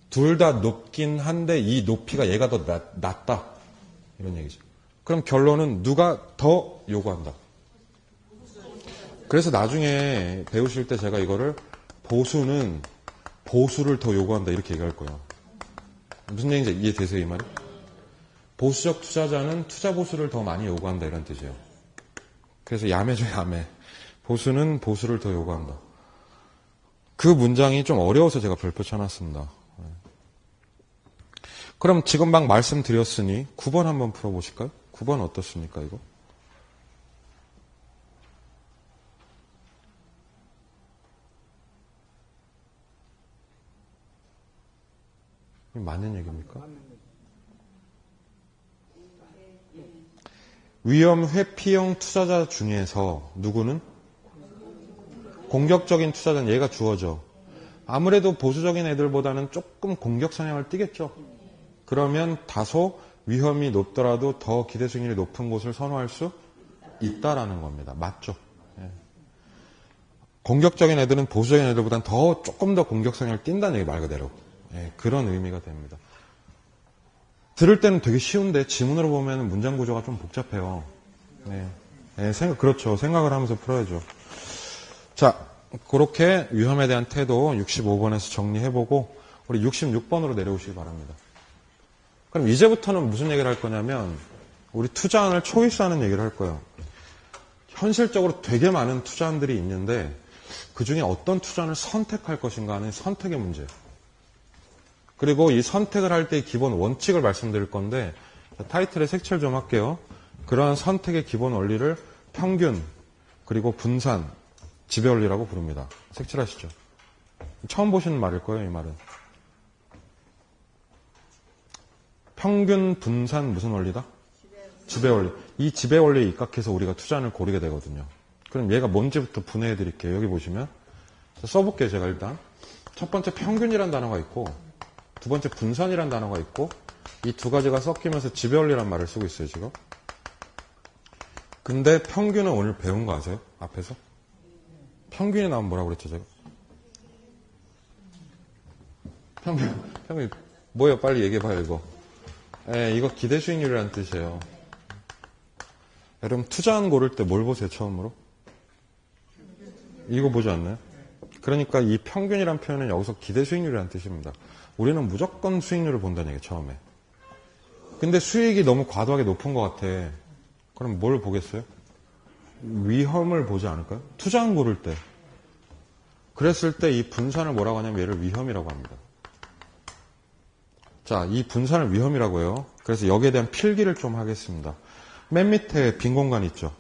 둘 다 높긴 한데 이 높이가 얘가 더 낮다. 이런 얘기죠. 그럼 결론은 누가 더 요구한다. 그래서 나중에 배우실 때 제가 이거를 보수는 보수를 더 요구한다 이렇게 얘기할 거예요. 무슨 얘기인지 이해되세요, 이 말이? 보수적 투자자는 투자 보수를 더 많이 요구한다 이런 뜻이에요. 그래서 야매죠, 야매. 보수는 보수를 더 요구한다. 그 문장이 좀 어려워서 제가 별표 쳐놨습니다. 그럼 지금 막 말씀드렸으니 9번 한번 풀어보실까요? 9번 어떻습니까, 이거? 맞는 얘기입니까? 위험 회피형 투자자 중에서 누구는? 공격적인 투자자는 얘가 주어져. 아무래도 보수적인 애들보다는 조금 공격 성향을 띠겠죠. 그러면 다소 위험이 높더라도 더 기대 수익률이 높은 곳을 선호할 수 있다라는 겁니다. 맞죠? 예. 공격적인 애들은 보수적인 애들보다는 조금 더 공격 성향을 띈다는 얘기 말 그대로. 예, 그런 의미가 됩니다. 들을 때는 되게 쉬운데 지문으로 보면 문장 구조가 좀 복잡해요. 네. 예, 그렇죠. 생각을 하면서 풀어야죠. 자, 그렇게 위험에 대한 태도 65번에서 정리해보고 우리 66번으로 내려오시기 바랍니다. 그럼 이제부터는 무슨 얘기를 할 거냐면 우리 투자안을 초이스하는 얘기를 할 거예요. 현실적으로 되게 많은 투자안들이 있는데 그 중에 어떤 투자안을 선택할 것인가 하는 선택의 문제. 그리고 이 선택을 할 때의 기본 원칙을 말씀드릴 건데 타이틀에 색칠 좀 할게요. 그러한 선택의 기본 원리를 평균, 그리고 분산, 지배원리라고 부릅니다. 색칠하시죠. 처음 보시는 말일 거예요, 이 말은. 평균, 분산, 무슨 원리다? 지배원리. 이 지배원리에 입각해서 우리가 투자안을 고르게 되거든요. 그럼 얘가 뭔지부터 분해해 드릴게요. 여기 보시면. 써볼게요, 제가 일단. 첫 번째 평균이란 단어가 있고, 두 번째 분산이란 단어가 있고, 이 두 가지가 섞이면서 지배원리란 말을 쓰고 있어요, 지금. 근데 평균은 오늘 배운 거 아세요? 앞에서? 평균이 나오면 뭐라고 그랬죠, 제가? 평균. 뭐예요? 빨리 얘기해봐요, 이거. 예, 이거 기대 수익률이라는 뜻이에요. 여러분, 투자안 고를 때 뭘 보세요, 처음으로? 이거 보지 않나요? 그러니까 이 평균이란 표현은 여기서 기대 수익률이라는 뜻입니다. 우리는 무조건 수익률을 본다는 얘기예요, 처음에. 근데 수익이 너무 과도하게 높은 것 같아. 그럼 뭘 보겠어요? 위험을 보지 않을까요? 투자안 고를 때. 그랬을 때 이 분산을 뭐라고 하냐면 얘를 위험이라고 합니다. 자, 이 분산을 위험이라고 해요. 그래서 여기에 대한 필기를 좀 하겠습니다. 맨 밑에 빈 공간 있죠?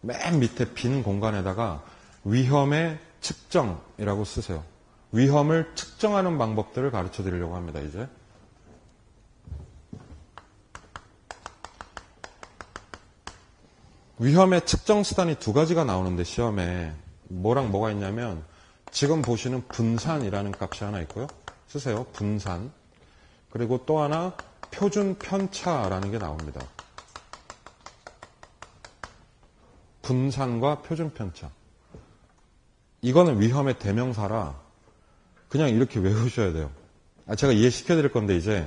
맨 밑에 빈 공간에다가 위험의 측정이라고 쓰세요. 위험을 측정하는 방법들을 가르쳐 드리려고 합니다, 이제. 위험의 측정 수단이 두 가지가 나오는데 시험에 뭐랑 뭐가 있냐면 지금 보시는 분산이라는 값이 하나 있고요. 쓰세요. 분산. 그리고 또 하나 표준 편차라는 게 나옵니다. 분산과 표준 편차. 이거는 위험의 대명사라 그냥 이렇게 외우셔야 돼요. 제가 이해시켜 드릴 건데 이제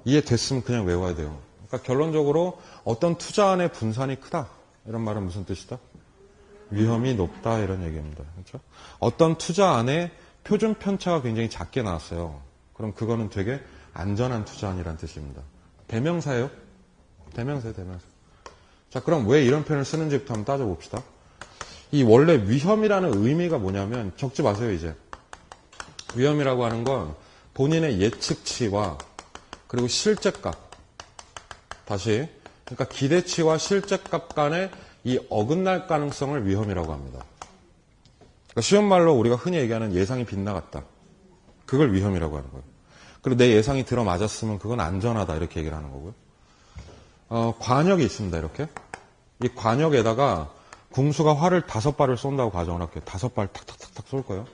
이해됐으면 그냥 외워야 돼요. 그러니까 결론적으로 어떤 투자안의 분산이 크다. 이런 말은 무슨 뜻이다? 위험이 높다 이런 얘기입니다. 그렇죠? 어떤 투자안의 표준 편차가 굉장히 작게 나왔어요. 그럼 그거는 되게 안전한 투자안이라는 뜻입니다. 대명사예요? 대명사예요, 대명사. 자, 그럼 왜 이런 표현을 쓰는지부터 한번 따져봅시다. 이 원래 위험이라는 의미가 뭐냐면 적지 마세요, 이제. 위험이라고 하는 건 본인의 예측치와 그리고 실제값. 다시. 그러니까 기대치와 실제값 간의 이 어긋날 가능성을 위험이라고 합니다. 그러니까 쉬운 말로 우리가 흔히 얘기하는 예상이 빗나갔다. 그걸 위험이라고 하는 거예요. 그리고 내 예상이 들어맞았으면 그건 안전하다 이렇게 얘기를 하는 거고요. 관역이 있습니다. 이렇게. 이 관역에다가 궁수가 활을 5발을 쏜다고 가정을 할게요. 5발 탁탁탁탁 쏠 거예요.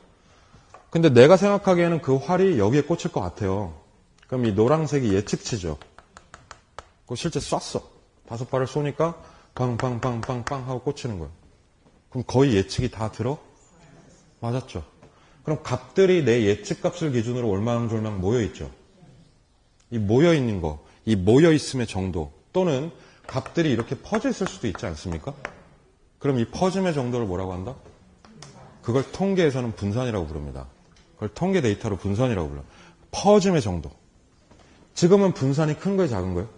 근데 내가 생각하기에는 그 활이 여기에 꽂힐 것 같아요. 그럼 이 노란색이 예측치죠. 그거 실제 쐈어. 5발을 쏘니까 빵빵빵빵빵 하고 꽂히는 거예요. 그럼 거의 예측이 다 들어? 맞았죠. 그럼 값들이 내 예측값을 기준으로 올망졸망 모여있죠. 이 모여있는 거, 이 모여있음의 정도 또는 값들이 이렇게 퍼져 있을 수도 있지 않습니까? 그럼 이 퍼짐의 정도를 뭐라고 한다? 그걸 통계에서는 분산이라고 부릅니다. 그걸 통계 데이터로 분산이라고 불러요. 퍼짐의 정도. 지금은 분산이 큰 거예요, 작은 거예요?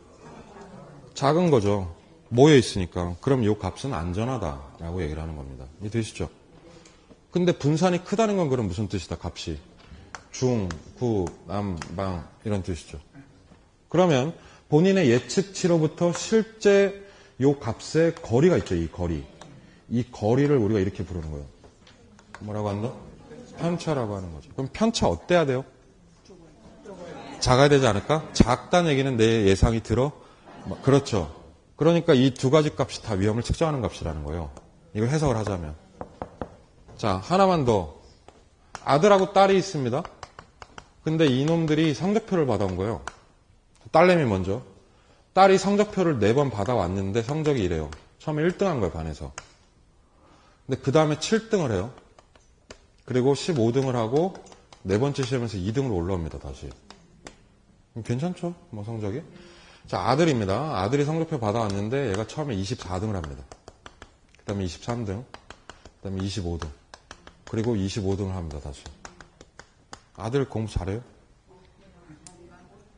작은 거죠. 모여 있으니까. 그럼 이 값은 안전하다라고 얘기를 하는 겁니다. 이해되시죠? 근데 분산이 크다는 건 그럼 무슨 뜻이다, 값이? 중, 구, 남, 방 이런 뜻이죠. 그러면 본인의 예측치로부터 실제 요 값의 거리가 있죠, 이 거리. 이 거리를 우리가 이렇게 부르는 거예요. 뭐라고 한다? 편차라고 하는 거죠. 그럼 편차 어때야 돼요? 작아야 되지 않을까? 작다는 얘기는 내 예상이 들어? 그렇죠. 그러니까 이 두 가지 값이 다 위험을 측정하는 값이라는 거예요. 이걸 해석을 하자면. 자, 하나만 더. 아들하고 딸이 있습니다. 근데 이놈들이 성적표를 받아온 거예요. 딸내미 먼저. 딸이 성적표를 4번 받아왔는데 성적이 이래요. 처음에 1등 한 거예요, 반에서. 근데 그 다음에 7등을 해요. 그리고 15등을 하고 4번째 시험에서 2등으로 올라옵니다, 다시. 괜찮죠? 뭐 성적이? 자, 아들입니다. 아들이 성적표 받아왔는데 얘가 처음에 24등을 합니다. 그 다음에 23등, 그 다음에 25등. 그리고 25등을 합니다, 다시. 아들 공부 잘해요?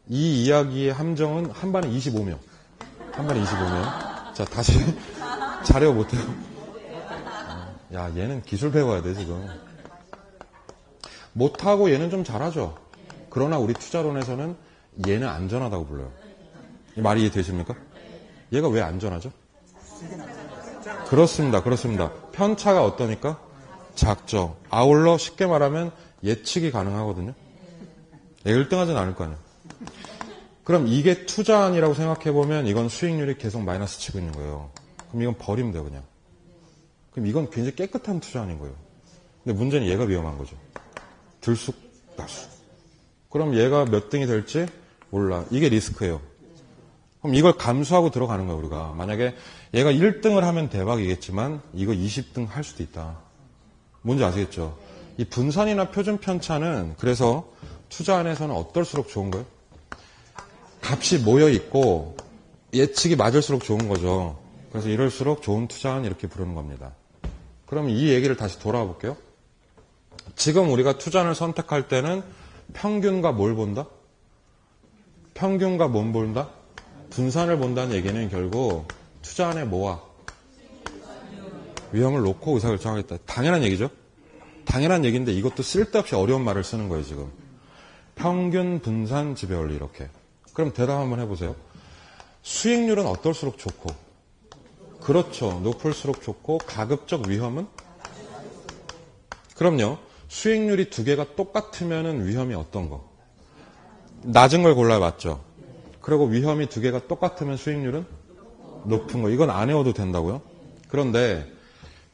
이 이야기의 함정은 한 반에 25명. 한 반에 25명. 자, 다시. 잘해요, 못해요? 야, 얘는 기술 배워야 돼, 지금. 못하고 얘는 좀 잘하죠. 그러나 우리 투자론에서는 얘는 안전하다고 불러요. 이 말이 이해되십니까? 얘가 왜 안전하죠? 그렇습니다. 그렇습니다. 편차가 어떠니까? 작죠. 아울러 쉽게 말하면 예측이 가능하거든요. 얘 1등 하진 않을 거 아니에요. 그럼 이게 투자안이라고 생각해보면 이건 수익률이 계속 마이너스 치고 있는 거예요. 그럼 이건 버리면 돼요, 그냥. 그럼 이건 굉장히 깨끗한 투자안인 거예요. 근데 문제는 얘가 위험한 거죠. 들쑥날쑥. 그럼 얘가 몇 등이 될지 몰라. 이게 리스크예요. 그럼 이걸 감수하고 들어가는 거예요, 우리가. 만약에 얘가 1등을 하면 대박이겠지만 이거 20등 할 수도 있다. 뭔지 아시겠죠? 이 분산이나 표준 편차는 그래서 투자 안에서는 어떨수록 좋은 거예요? 값이 모여 있고 예측이 맞을수록 좋은 거죠. 그래서 이럴수록 좋은 투자는 이렇게 부르는 겁니다. 그럼 이 얘기를 다시 돌아와 볼게요. 지금 우리가 투자를 선택할 때는 평균과 뭘 본다? 평균과 뭘 본다? 분산을 본다는 얘기는 결국 투자 안에 뭐와 위험을 놓고 의사결정하겠다. 당연한 얘기죠. 당연한 얘기인데 이것도 쓸데없이 어려운 말을 쓰는 거예요, 지금. 평균, 분산, 지배원리 이렇게. 그럼 대답 한번 해보세요. 수익률은 어떨수록 좋고? 그렇죠. 높을수록 좋고 가급적 위험은? 그럼요. 수익률이 두 개가 똑같으면 위험이 어떤 거? 낮은 걸 골라야 맞죠. 그리고 위험이 두 개가 똑같으면 수익률은? 높은 거. 이건 안 외워도 된다고요? 그런데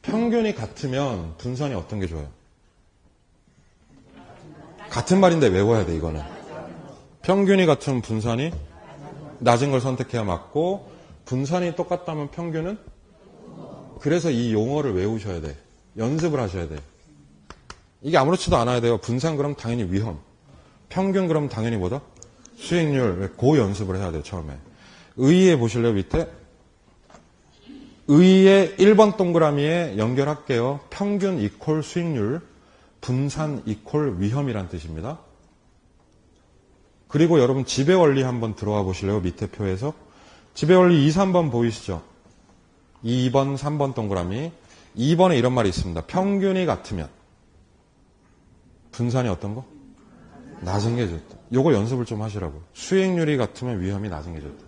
평균이 같으면 분산이 어떤 게 좋아요? 같은 말인데 외워야 돼, 이거는. 평균이 같으면 분산이 낮은 걸 선택해야 맞고 분산이 똑같다면 평균은? 그래서 이 용어를 외우셔야 돼. 연습을 하셔야 돼. 이게 아무렇지도 않아야 돼요. 분산 그럼 당연히 위험. 평균 그럼 당연히 뭐다? 수익률. 그 연습을 해야 돼요, 처음에. 의의에 보실래요, 밑에? 의의의 1번 동그라미에 연결할게요. 평균 이퀄 수익률, 분산 이퀄 위험이란 뜻입니다. 그리고 여러분 지배원리 한번 들어와 보실래요? 밑에 표에서. 지배원리 2, 3번 보이시죠? 2번, 3번 동그라미. 2번에 이런 말이 있습니다. 평균이 같으면 분산이 어떤 거? 낮은 게 좋다. 요거 연습을 좀 하시라고. 수익률이 같으면 위험이 낮은 게 좋다.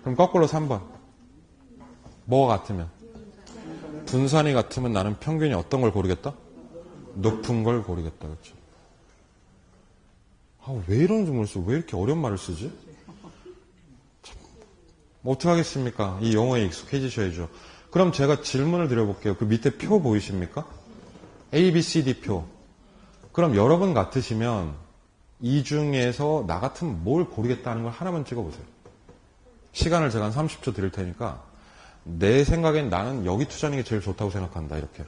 그럼 거꾸로 3번. 뭐가 같으면? 분산이 같으면 나는 평균이 어떤 걸 고르겠다? 높은 걸 고르겠다. 그렇죠? 왜 이런 줄 모르겠어. 왜 이렇게 어려운 말을 쓰지? 참, 어떻게 하겠습니까? 이 용어에 익숙해지셔야죠. 그럼 제가 질문을 드려볼게요. 그 밑에 표 보이십니까? A, B, C, D 표. 그럼 여러분 같으시면 이 중에서 나 같으면 뭘 고르겠다는 걸 하나만 찍어보세요. 시간을 제가 한 30초 드릴 테니까 내 생각엔 나는 여기 투자하는 게 제일 좋다고 생각한다. 이렇게.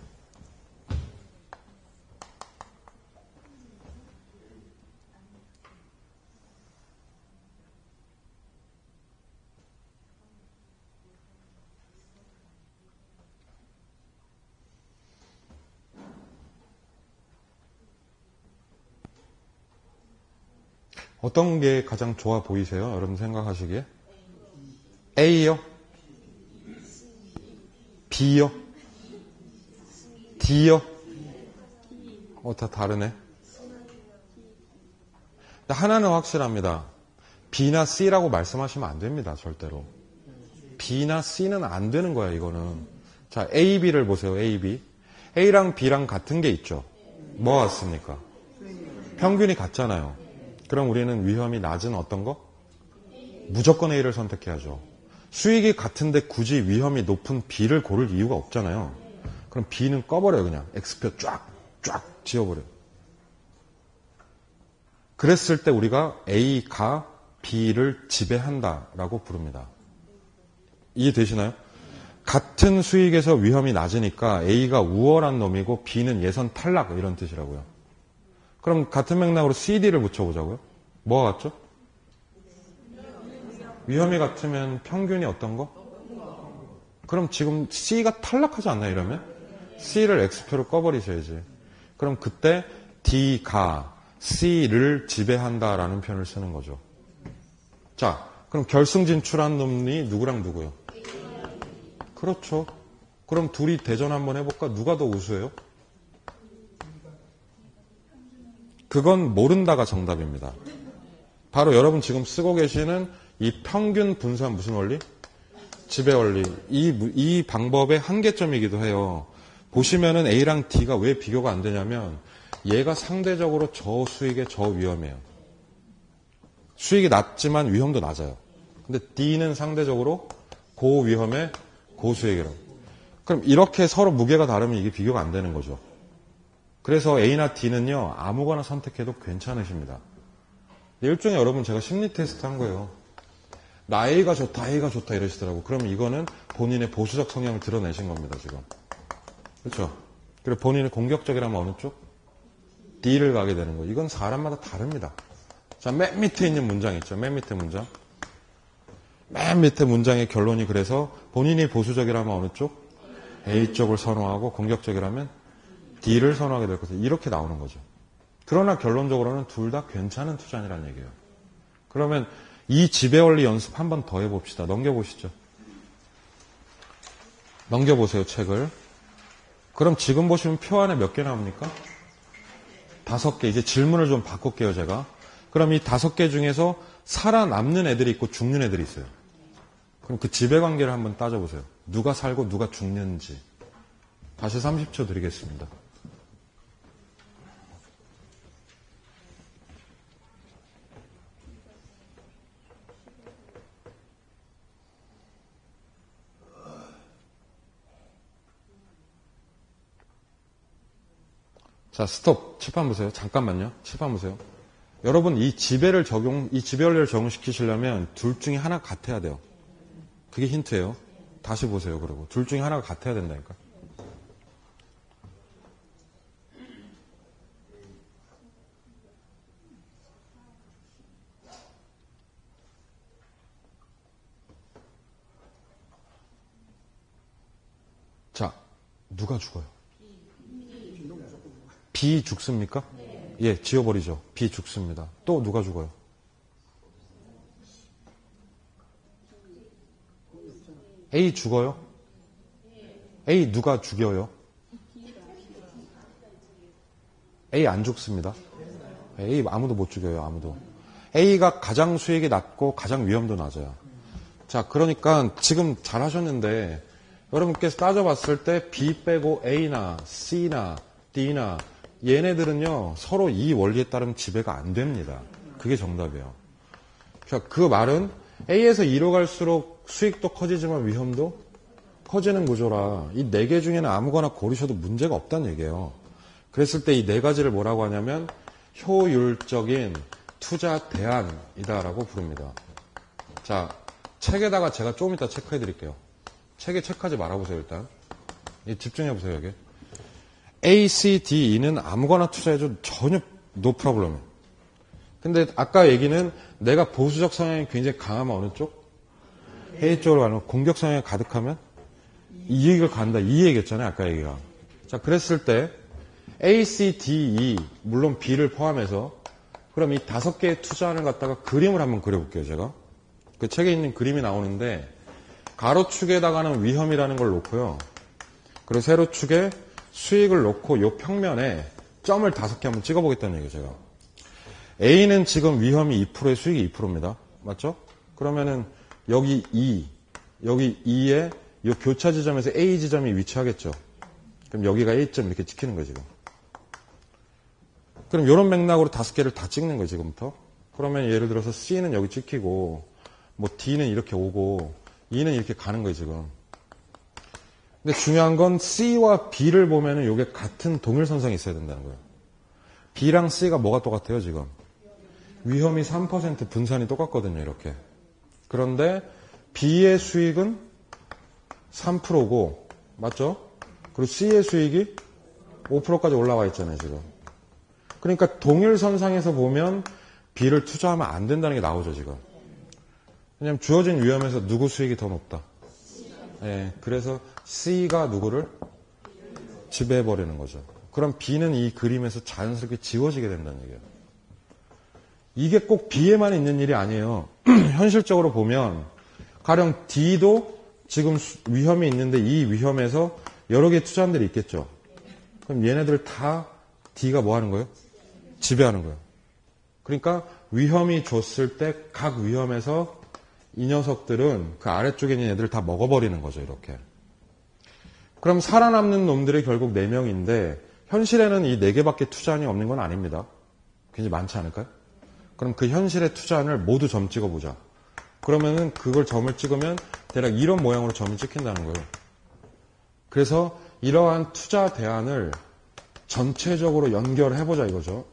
어떤 게 가장 좋아 보이세요? 여러분 생각하시기에? A요? B요? D요? 다 다르네. 하나는 확실합니다. B나 C라고 말씀하시면 안 됩니다. 절대로. B나 C는 안 되는 거야, 이거는. 자, A, B를 보세요. A, B. A랑 B랑 같은 게 있죠. 뭐 같습니까? 평균이 같잖아요. 그럼 우리는 위험이 낮은 어떤 거? 무조건 A를 선택해야죠. 수익이 같은데 굳이 위험이 높은 B를 고를 이유가 없잖아요. 그럼 B는 꺼버려요, 그냥. X표 쫙 지워버려요. 그랬을 때 우리가 A가 B를 지배한다라고 부릅니다. 이해되시나요? 같은 수익에서 위험이 낮으니까 A가 우월한 놈이고 B는 예선 탈락 이런 뜻이라고요. 그럼 같은 맥락으로 CD를 붙여보자고요. 뭐가 같죠? 위험이 같으면 평균이 어떤 거? 그럼 지금 C가 탈락하지 않나요, 이러면? C를 X표로 꺼버리셔야지. 그럼 그때 D가 C를 지배한다라는 표현을 쓰는 거죠. 자, 그럼 결승 진출한 놈이 누구랑 누구요? 그렇죠. 그럼 둘이 대전 한번 해볼까? 누가 더 우수해요? 그건 모른다가 정답입니다. 바로 여러분 지금 쓰고 계시는 이 평균 분산 무슨 원리? 지배 원리. 이 방법의 한계점이기도 해요. 보시면은 A랑 D가 왜 비교가 안 되냐면 얘가 상대적으로 저수익에 저위험해요. 수익이 낮지만 위험도 낮아요. 근데 D는 상대적으로 고위험에 고수익이라고. 그럼 이렇게 서로 무게가 다르면 이게 비교가 안 되는 거죠. 그래서 A나 D는요, 아무거나 선택해도 괜찮으십니다. 일종의 여러분 제가 심리 테스트 한 거예요. 나 A가 좋다 이러시더라고. 그럼 이거는 본인의 보수적 성향을 드러내신 겁니다, 지금. 그렇죠? 그리고 본인이 공격적이라면 어느 쪽? D를 가게 되는 거예요. 이건 사람마다 다릅니다. 자, 맨 밑에 있는 문장 있죠? 맨 밑에 문장. 맨 밑에 문장의 결론이 그래서 본인이 보수적이라면 어느 쪽? A 쪽을 선호하고 공격적이라면 D를 선호하게 될 것이다. 이렇게 나오는 거죠. 그러나 결론적으로는 둘 다 괜찮은 투자이라는 얘기예요. 그러면 이 지배원리 연습 한 번 더 해봅시다. 넘겨보시죠. 넘겨보세요, 책을. 그럼 지금 보시면 표 안에 몇 개 나옵니까? 5개. 이제 질문을 좀 바꿀게요, 제가. 그럼 이 5개 중에서 살아남는 애들이 있고 죽는 애들이 있어요. 그럼 그 지배관계를 한번 따져보세요. 누가 살고 누가 죽는지. 다시 30초 드리겠습니다. 자, 스톱. 칠판 보세요. 잠깐만요. 칠판 보세요. 여러분, 이 지배원리를 적용시키시려면 둘 중에 하나 같아야 돼요. 그게 힌트예요. 다시 보세요, 그리고. 둘 중에 하나가 같아야 된다니까. 자, 누가 죽어요? B 죽습니까? 예, 지워버리죠. B 죽습니다. 또 누가 죽어요? A 죽어요? A 누가 죽여요? A 안 죽습니다. A 아무도 못 죽여요, 아무도. A가 가장 수익이 낮고 가장 위험도 낮아요. 자, 그러니까 지금 잘하셨는데 여러분께서 따져봤을 때 B 빼고 A나 C나 D나 얘네들은요, 서로 이 원리에 따르면 지배가 안 됩니다. 그게 정답이에요. 그 말은 A에서 E로 갈수록 수익도 커지지만 위험도 커지는 구조라 이 4개 중에는 아무거나 고르셔도 문제가 없다는 얘기예요. 그랬을 때 이 4가지를 뭐라고 하냐면 효율적인 투자 대안이다라고 부릅니다. 자, 책에다가 제가 조금 이따 체크해 드릴게요. 책에 체크하지 말아보세요, 일단. 집중해 보세요, 여기. A, C, D, E는 아무거나 투자해도 전혀 no problem. 근데 아까 얘기는 내가 보수적 성향이 굉장히 강하면 어느 쪽? A 쪽으로 가는 공격 성향이 가득하면 이 얘기가 간다. 이 얘기했잖아요, 아까 얘기가. 자, 그랬을 때 A, C, D, E, 물론 B를 포함해서 그럼 이 5개의 투자안을 갖다가 그림을 한번 그려볼게요, 제가. 그 책에 있는 그림이 나오는데 가로축에다가는 위험이라는 걸 놓고요. 그리고 세로축에 수익을 놓고 요 평면에 점을 5개 한번 찍어보겠다는 얘기예요, 제가. A는 지금 위험이 2%에 수익이 2%입니다. 맞죠? 그러면은 여기 여기 2에 요 교차 지점에서 A 지점이 위치하겠죠. 그럼 여기가 A점 이렇게 찍히는 거예요, 지금. 그럼 이런 맥락으로 5개를 다 찍는 거예요, 지금부터. 그러면 예를 들어서 C는 여기 찍히고, 뭐 D는 이렇게 오고, E는 이렇게 가는 거예요, 지금. 근데 중요한 건 C와 B를 보면은 이게 같은 동일선상이 있어야 된다는 거예요. B랑 C가 뭐가 똑같아요, 지금? 위험이 3% 분산이 똑같거든요, 이렇게. 그런데 B의 수익은 3%고, 맞죠? 그리고 C의 수익이 5%까지 올라와 있잖아요, 지금. 그러니까 동일선상에서 보면 B를 투자하면 안 된다는 게 나오죠, 지금. 왜냐면 주어진 위험에서 누구 수익이 더 높다? 예, 그래서 C가 누구를 지배해버리는 거죠. 그럼 B는 이 그림에서 자연스럽게 지워지게 된다는 얘기예요. 이게 꼭 B에만 있는 일이 아니에요. 현실적으로 보면 가령 D도 지금 위험이 있는데 이 위험에서 여러 개의 투자원들이 있겠죠. 그럼 얘네들 다 D가 뭐 하는 거예요? 지배하는 거예요. 그러니까 위험이 줬을 때 각 위험에서 이 녀석들은 그 아래쪽에 있는 애들을 다 먹어버리는 거죠. 이렇게. 그럼 살아남는 놈들이 결국 4명인데 현실에는 이 4개밖에 투자안이 없는 건 아닙니다. 굉장히 많지 않을까요? 그럼 그 현실의 투자안을 모두 점 찍어보자. 그러면은 그걸 점을 찍으면 대략 이런 모양으로 점을 찍힌다는 거예요. 그래서 이러한 투자 대안을 전체적으로 연결해보자 이거죠.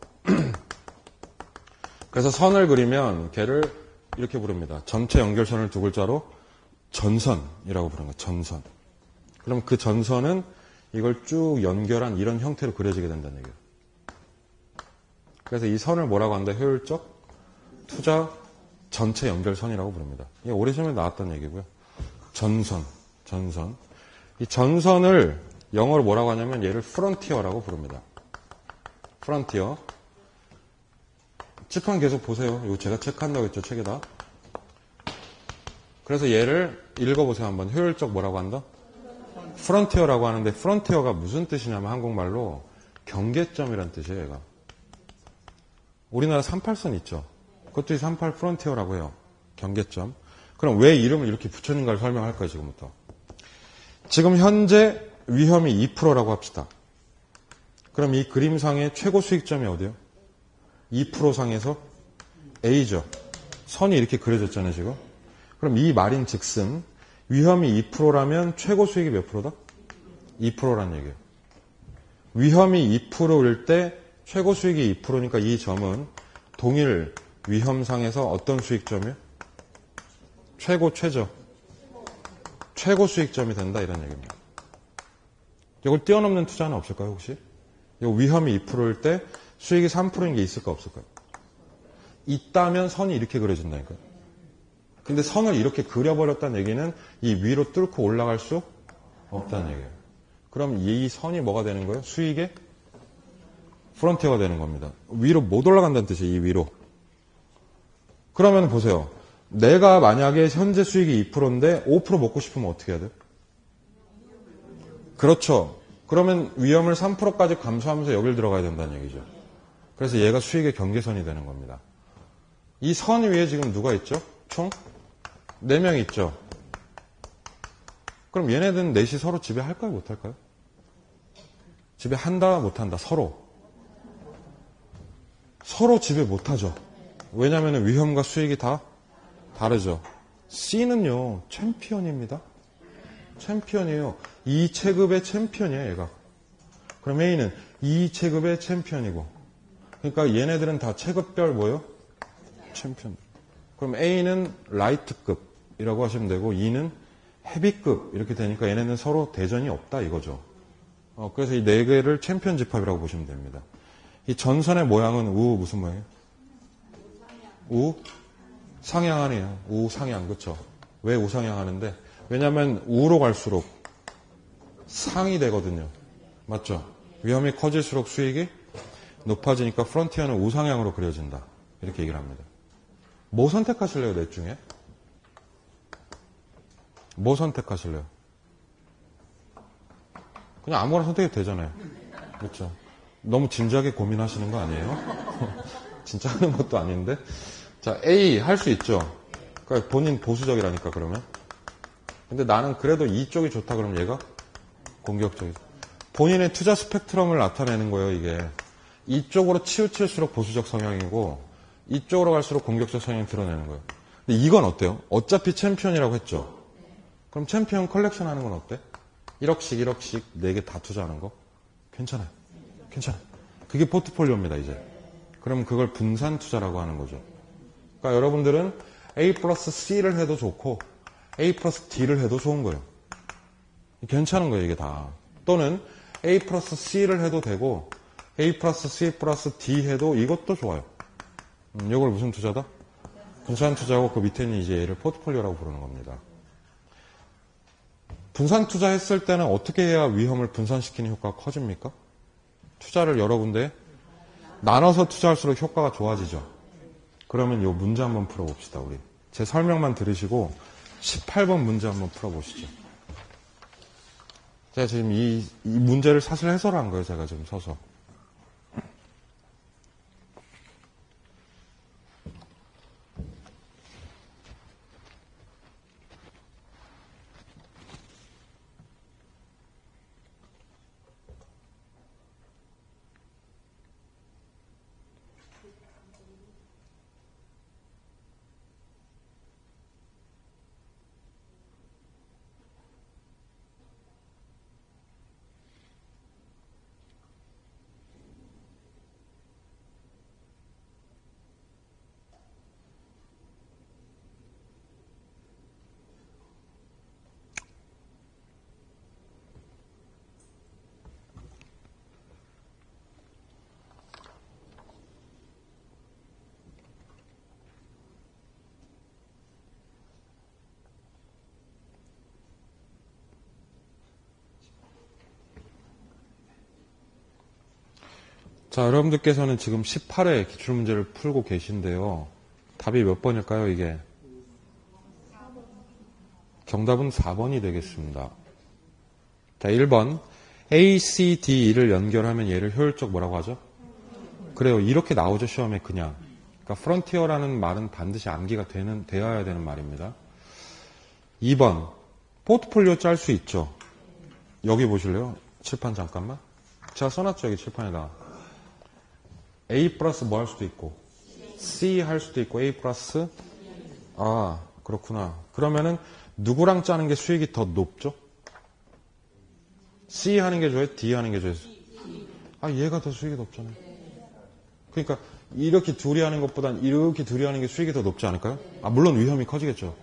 그래서 선을 그리면 걔를 이렇게 부릅니다. 전체 연결선을 두 글자로 전선이라고 부르는 거예요. 전선. 그럼 그 전선은 이걸 쭉 연결한 이런 형태로 그려지게 된다는 얘기예요. 그래서 이 선을 뭐라고 한다? 효율적 투자 전체 연결선이라고 부릅니다. 이게 오래 시험에 나왔던 얘기고요. 전선. 이 전선을 영어로 뭐라고 하냐면 얘를 프론티어라고 부릅니다. 프론티어. 칠판 계속 보세요. 이거 제가 체크한다고 했죠, 책에다. 그래서 얘를 읽어보세요, 한번. 효율적 뭐라고 한다? 프론티어라고 하는데, 프론티어가 무슨 뜻이냐면 한국말로 경계점이란 뜻이에요, 얘가. 우리나라 38선 있죠? 그것도 38 프론티어라고 해요. 경계점. 그럼 왜 이름을 이렇게 붙였는가를 설명할 거예요, 지금부터. 지금 현재 위험이 2%라고 합시다. 그럼 이 그림상의 최고 수익점이 어디요? 2% 상에서 A죠. 선이 이렇게 그려졌잖아요, 지금. 그럼 이 말인 즉슨 위험이 2%라면 최고 수익이 몇 프로다? 2%라는 얘기예요. 위험이 2%일 때 최고 수익이 2%니까 이 점은 동일 위험상에서 어떤 수익점이요? 최저. 최고 수익점이 된다 이런 얘기입니다. 이걸 뛰어넘는 투자는 없을까요, 혹시? 이 위험이 2%일 때 수익이 3%인 게 있을까 없을까요? 있다면 선이 이렇게 그려진다니까요. 근데 선을 이렇게 그려버렸다는 얘기는 이 위로 뚫고 올라갈 수 없다는 얘기예요. 그럼 이 선이 뭐가 되는 거예요? 수익의 프론티어가 되는 겁니다. 위로 못 올라간다는 뜻이에요, 이 위로. 그러면 보세요. 내가 만약에 현재 수익이 2%인데 5% 먹고 싶으면 어떻게 해야 돼요? 그렇죠. 그러면 위험을 3%까지 감소하면서 여길 들어가야 된다는 얘기죠. 그래서 얘가 수익의 경계선이 되는 겁니다. 이 선 위에 지금 누가 있죠? 총 4명 있죠. 그럼 얘네들은 넷이 서로 지배할까요? 못할까요? 지배한다? 못한다? 서로 지배 못하죠. 왜냐하면 위험과 수익이 다 다르죠. C는요, 챔피언입니다. 챔피언이에요. 이 체급의 챔피언이에요, 얘가. 그럼 A는 이 체급의 챔피언이고. 그러니까 얘네들은 다 체급별 뭐예요? 챔피언. 그럼 A는 라이트급이라고 하시면 되고, E는 헤비급 이렇게 되니까 얘네는 서로 대전이 없다 이거죠. 그래서 이 4개를 챔피언 집합이라고 보시면 됩니다. 이 전선의 모양은 무슨 모양이에요? 상향하네요. 우상향, 그렇죠? 왜 우상향하는데? 왜냐하면 우로 갈수록 상이 되거든요. 맞죠? 위험이 커질수록 수익이 높아지니까 프론티어는 우상향으로 그려진다. 이렇게 얘기를 합니다. 뭐 선택하실래요, 넷 중에? 뭐 선택하실래요? 그냥 아무거나 선택해도 되잖아요. 그렇죠? 너무 진지하게 고민하시는 거 아니에요? 진짜 하는 것도 아닌데. 자, A 할 수 있죠. 그러니까 본인 보수적이라니까 그러면. 근데 나는 그래도 이쪽이 좋다 그러면 얘가 공격적이죠. 본인의 투자 스펙트럼을 나타내는 거예요, 이게. 이쪽으로 치우칠수록 보수적 성향이고 이쪽으로 갈수록 공격적 성향이 드러내는 거예요. 근데 이건 어때요? 어차피 챔피언이라고 했죠. 그럼 챔피언 컬렉션 하는 건 어때? 1억씩 4개 다 투자하는 거? 괜찮아요. 그게 포트폴리오입니다, 이제. 그럼 그걸 분산 투자라고 하는 거죠. 그러니까 여러분들은 A 플러스 C를 해도 좋고 A 플러스 D를 해도 좋은 거예요. 괜찮은 거예요, 이게 다. 또는 A 플러스 C를 해도 되고 A 플러스 C 플러스 D 해도 이것도 좋아요. 이걸 무슨 투자다? 분산 투자고 그 밑에는 이제 얘를 포트폴리오라고 부르는 겁니다. 분산 투자했을 때는 어떻게 해야 위험을 분산시키는 효과가 커집니까? 투자를 여러 군데 나눠서 투자할수록 효과가 좋아지죠. 그러면 이 문제 한번 풀어봅시다. 우리 제 설명만 들으시고 18번 문제 한번 풀어보시죠. 제가 지금 이 문제를 사실 해설한 거예요. 제가 지금 서서. 자, 여러분들께서는 지금 18회 기출문제를 풀고 계신데요. 답이 몇 번일까요, 이게? 정답은 4번이 되겠습니다. 자, 1번. A, C, D, E를 연결하면 얘를 효율적 뭐라고 하죠? 그래요. 이렇게 나오죠, 시험에 그냥. 그러니까 프론티어라는 말은 반드시 암기가 되어야 되는 말입니다. 2번. 포트폴리오 짤 수 있죠? 여기 보실래요? 칠판 잠깐만. 제가 써놨죠, 여기 칠판에다. A 플러스 뭐 할 수도 있고 C 할 수도 있고 A 플러스 아 그렇구나. 그러면은 누구랑 짜는 게 수익이 더 높죠? C 하는 게 좋아요? D 하는 게 좋아요? 아 얘가 더 수익이 높잖아요. 그러니까 이렇게 둘이 하는 것보단 이렇게 둘이 하는 게 수익이 더 높지 않을까요? 아 물론 위험이 커지겠죠.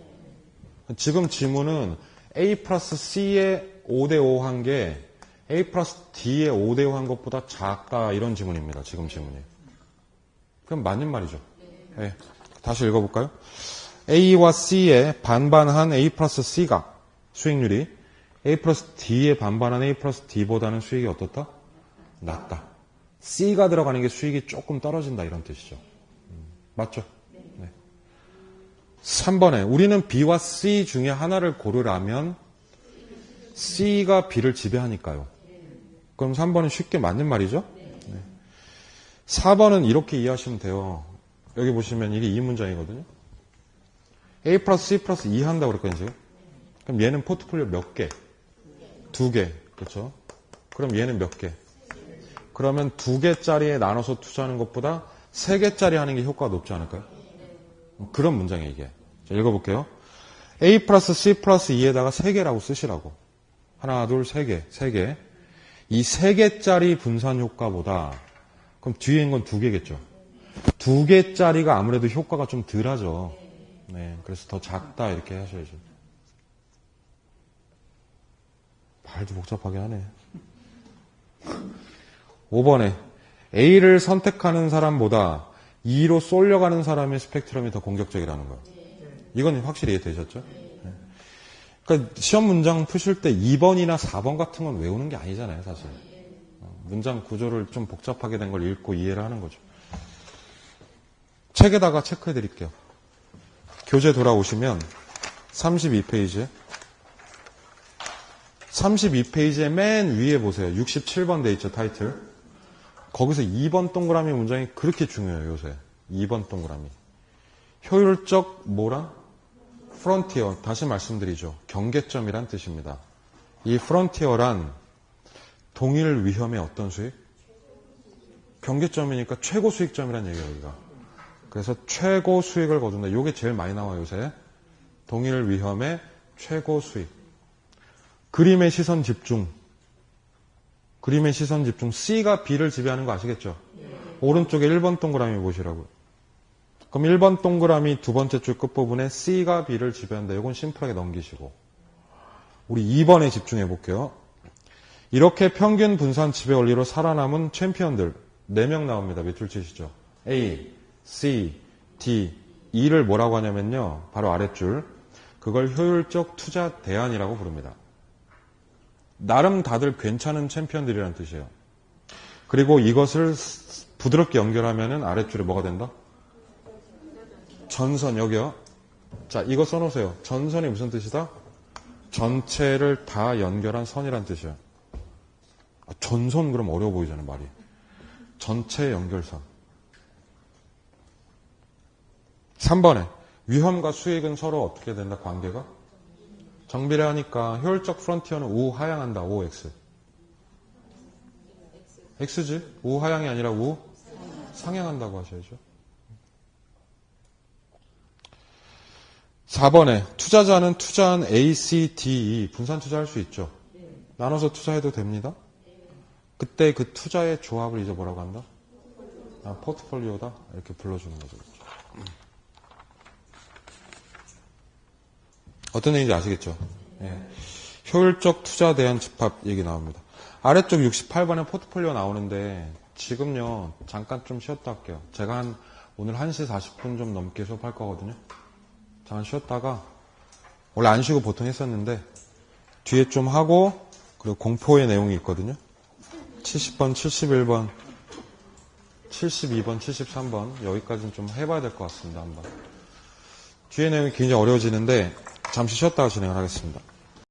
지금 지문은 A 플러스 C의 5대5 한 게 A 플러스 D의 5대5 한 것보다 작다 이런 지문입니다. 지금 지문이. 그럼 맞는 말이죠. 네. 다시 읽어볼까요? A와 C의 반반한 A 플러스 C가 수익률이 A 플러스 D의 반반한 A 플러스 D보다는 수익이 어떻다? 낮다. C가 들어가는 게 수익이 조금 떨어진다 이런 뜻이죠. 맞죠? 네. 3번에 우리는 B와 C 중에 하나를 고르라면 C가 B를 지배하니까요. 그럼 3번은 쉽게 맞는 말이죠? 네. 4번은 이렇게 이해하시면 돼요. 여기 보시면 이게 이 문장이거든요. A 플러스 C 플러스 2 한다고 그랬거든요. 지금. 그럼 얘는 포트폴리오 몇 개? 2개. 그렇죠? 그럼 얘는 몇 개? 그러면 2개짜리에 나눠서 투자하는 것보다 3개짜리 하는 게 효과가 높지 않을까요? 그런 문장이에요, 이게. 자, 읽어볼게요. A 플러스 C 플러스 2에다가 3개라고 쓰시라고. 하나, 둘, 3개, 3개. 이 3개짜리 분산 효과보다, 그럼 뒤에 있는 건 2개겠죠. 2개짜리가 아무래도 효과가 좀 덜 하죠. 네, 그래서 더 작다, 이렇게 하셔야죠. 말도 복잡하게 하네. 5번에 A를 선택하는 사람보다 2로 쏠려가는 사람의 스펙트럼이 더 공격적이라는 거예요. 이건 확실히 이해되셨죠? 네. 그러니까 시험 문장 푸실 때 2번이나 4번 같은 건 외우는 게 아니잖아요, 사실. 문장 구조를 좀 복잡하게 된 걸 읽고 이해를 하는 거죠. 책에다가 체크해 드릴게요. 교재 돌아오시면 32페이지에 32페이지의 맨 위에 보세요. 67번 돼 있죠, 타이틀. 거기서 2번 동그라미 문장이 그렇게 중요해요, 요새. 2번 동그라미. 효율적 뭐랑? 프론티어. 다시 말씀드리죠. 경계점이란 뜻입니다. 이 프론티어란 동일 위험의 어떤 수익? 경계점이니까 최고 수익점이란 얘기예요, 여기가. 그래서 최고 수익을 거둔다. 이게 제일 많이 나와요, 요새. 동일 위험의 최고 수익. 그림의 시선 집중. 그림의 시선 집중. C가 B를 지배하는 거 아시겠죠? 오른쪽에 1번 동그라미 보시라고요. 그럼 1번 동그라미 두 번째 줄 끝부분에 C가 B를 지배한다. 이건 심플하게 넘기시고. 우리 2번에 집중해 볼게요. 이렇게 평균 분산 지배 원리로 살아남은 챔피언들 4명 나옵니다. 몇 줄 치시죠? A, C, D, E를 뭐라고 하냐면요. 바로 아랫줄. 그걸 효율적 투자 대안이라고 부릅니다. 나름 다들 괜찮은 챔피언들이라는 뜻이에요. 그리고 이것을 부드럽게 연결하면은 아랫줄에 뭐가 된다? 전선, 여기요. 자, 이거 써놓으세요. 전선이 무슨 뜻이다? 전체를 다 연결한 선이란 뜻이에요. 전선 그럼 어려워 보이잖아요, 말이. 전체 연결선. 3번에 위험과 수익은 서로 어떻게 된다, 관계가? 정비례하니까 효율적 프론티어는 우하향한다, OX. X지? 우하향이 아니라 우상향한다고 하셔야죠. 4번에 투자자는 투자한 A, C, D, E 분산 투자할 수 있죠. 나눠서 투자해도 됩니다. 그때 그 투자의 조합을 이제 뭐라고 한다? 포트폴리오다? 이렇게 불러주는 거죠. 어떤 얘기인지 아시겠죠? 예. 효율적 투자에 대한 집합 얘기 나옵니다. 아래쪽 68번에 포트폴리오 나오는데 지금요 잠깐 좀 쉬었다 할게요. 제가 오늘 1시 40분 좀 넘게 수업할 거거든요. 잠깐 쉬었다가 원래 안 쉬고 보통 했었는데 뒤에 좀 하고 그리고 공포의 내용이 있거든요. 70번, 71번, 72번, 73번 여기까지는 좀 해봐야 될 것 같습니다. 한번. 뒤에 내용이 굉장히 어려워지는데 잠시 쉬었다가 진행을 하겠습니다.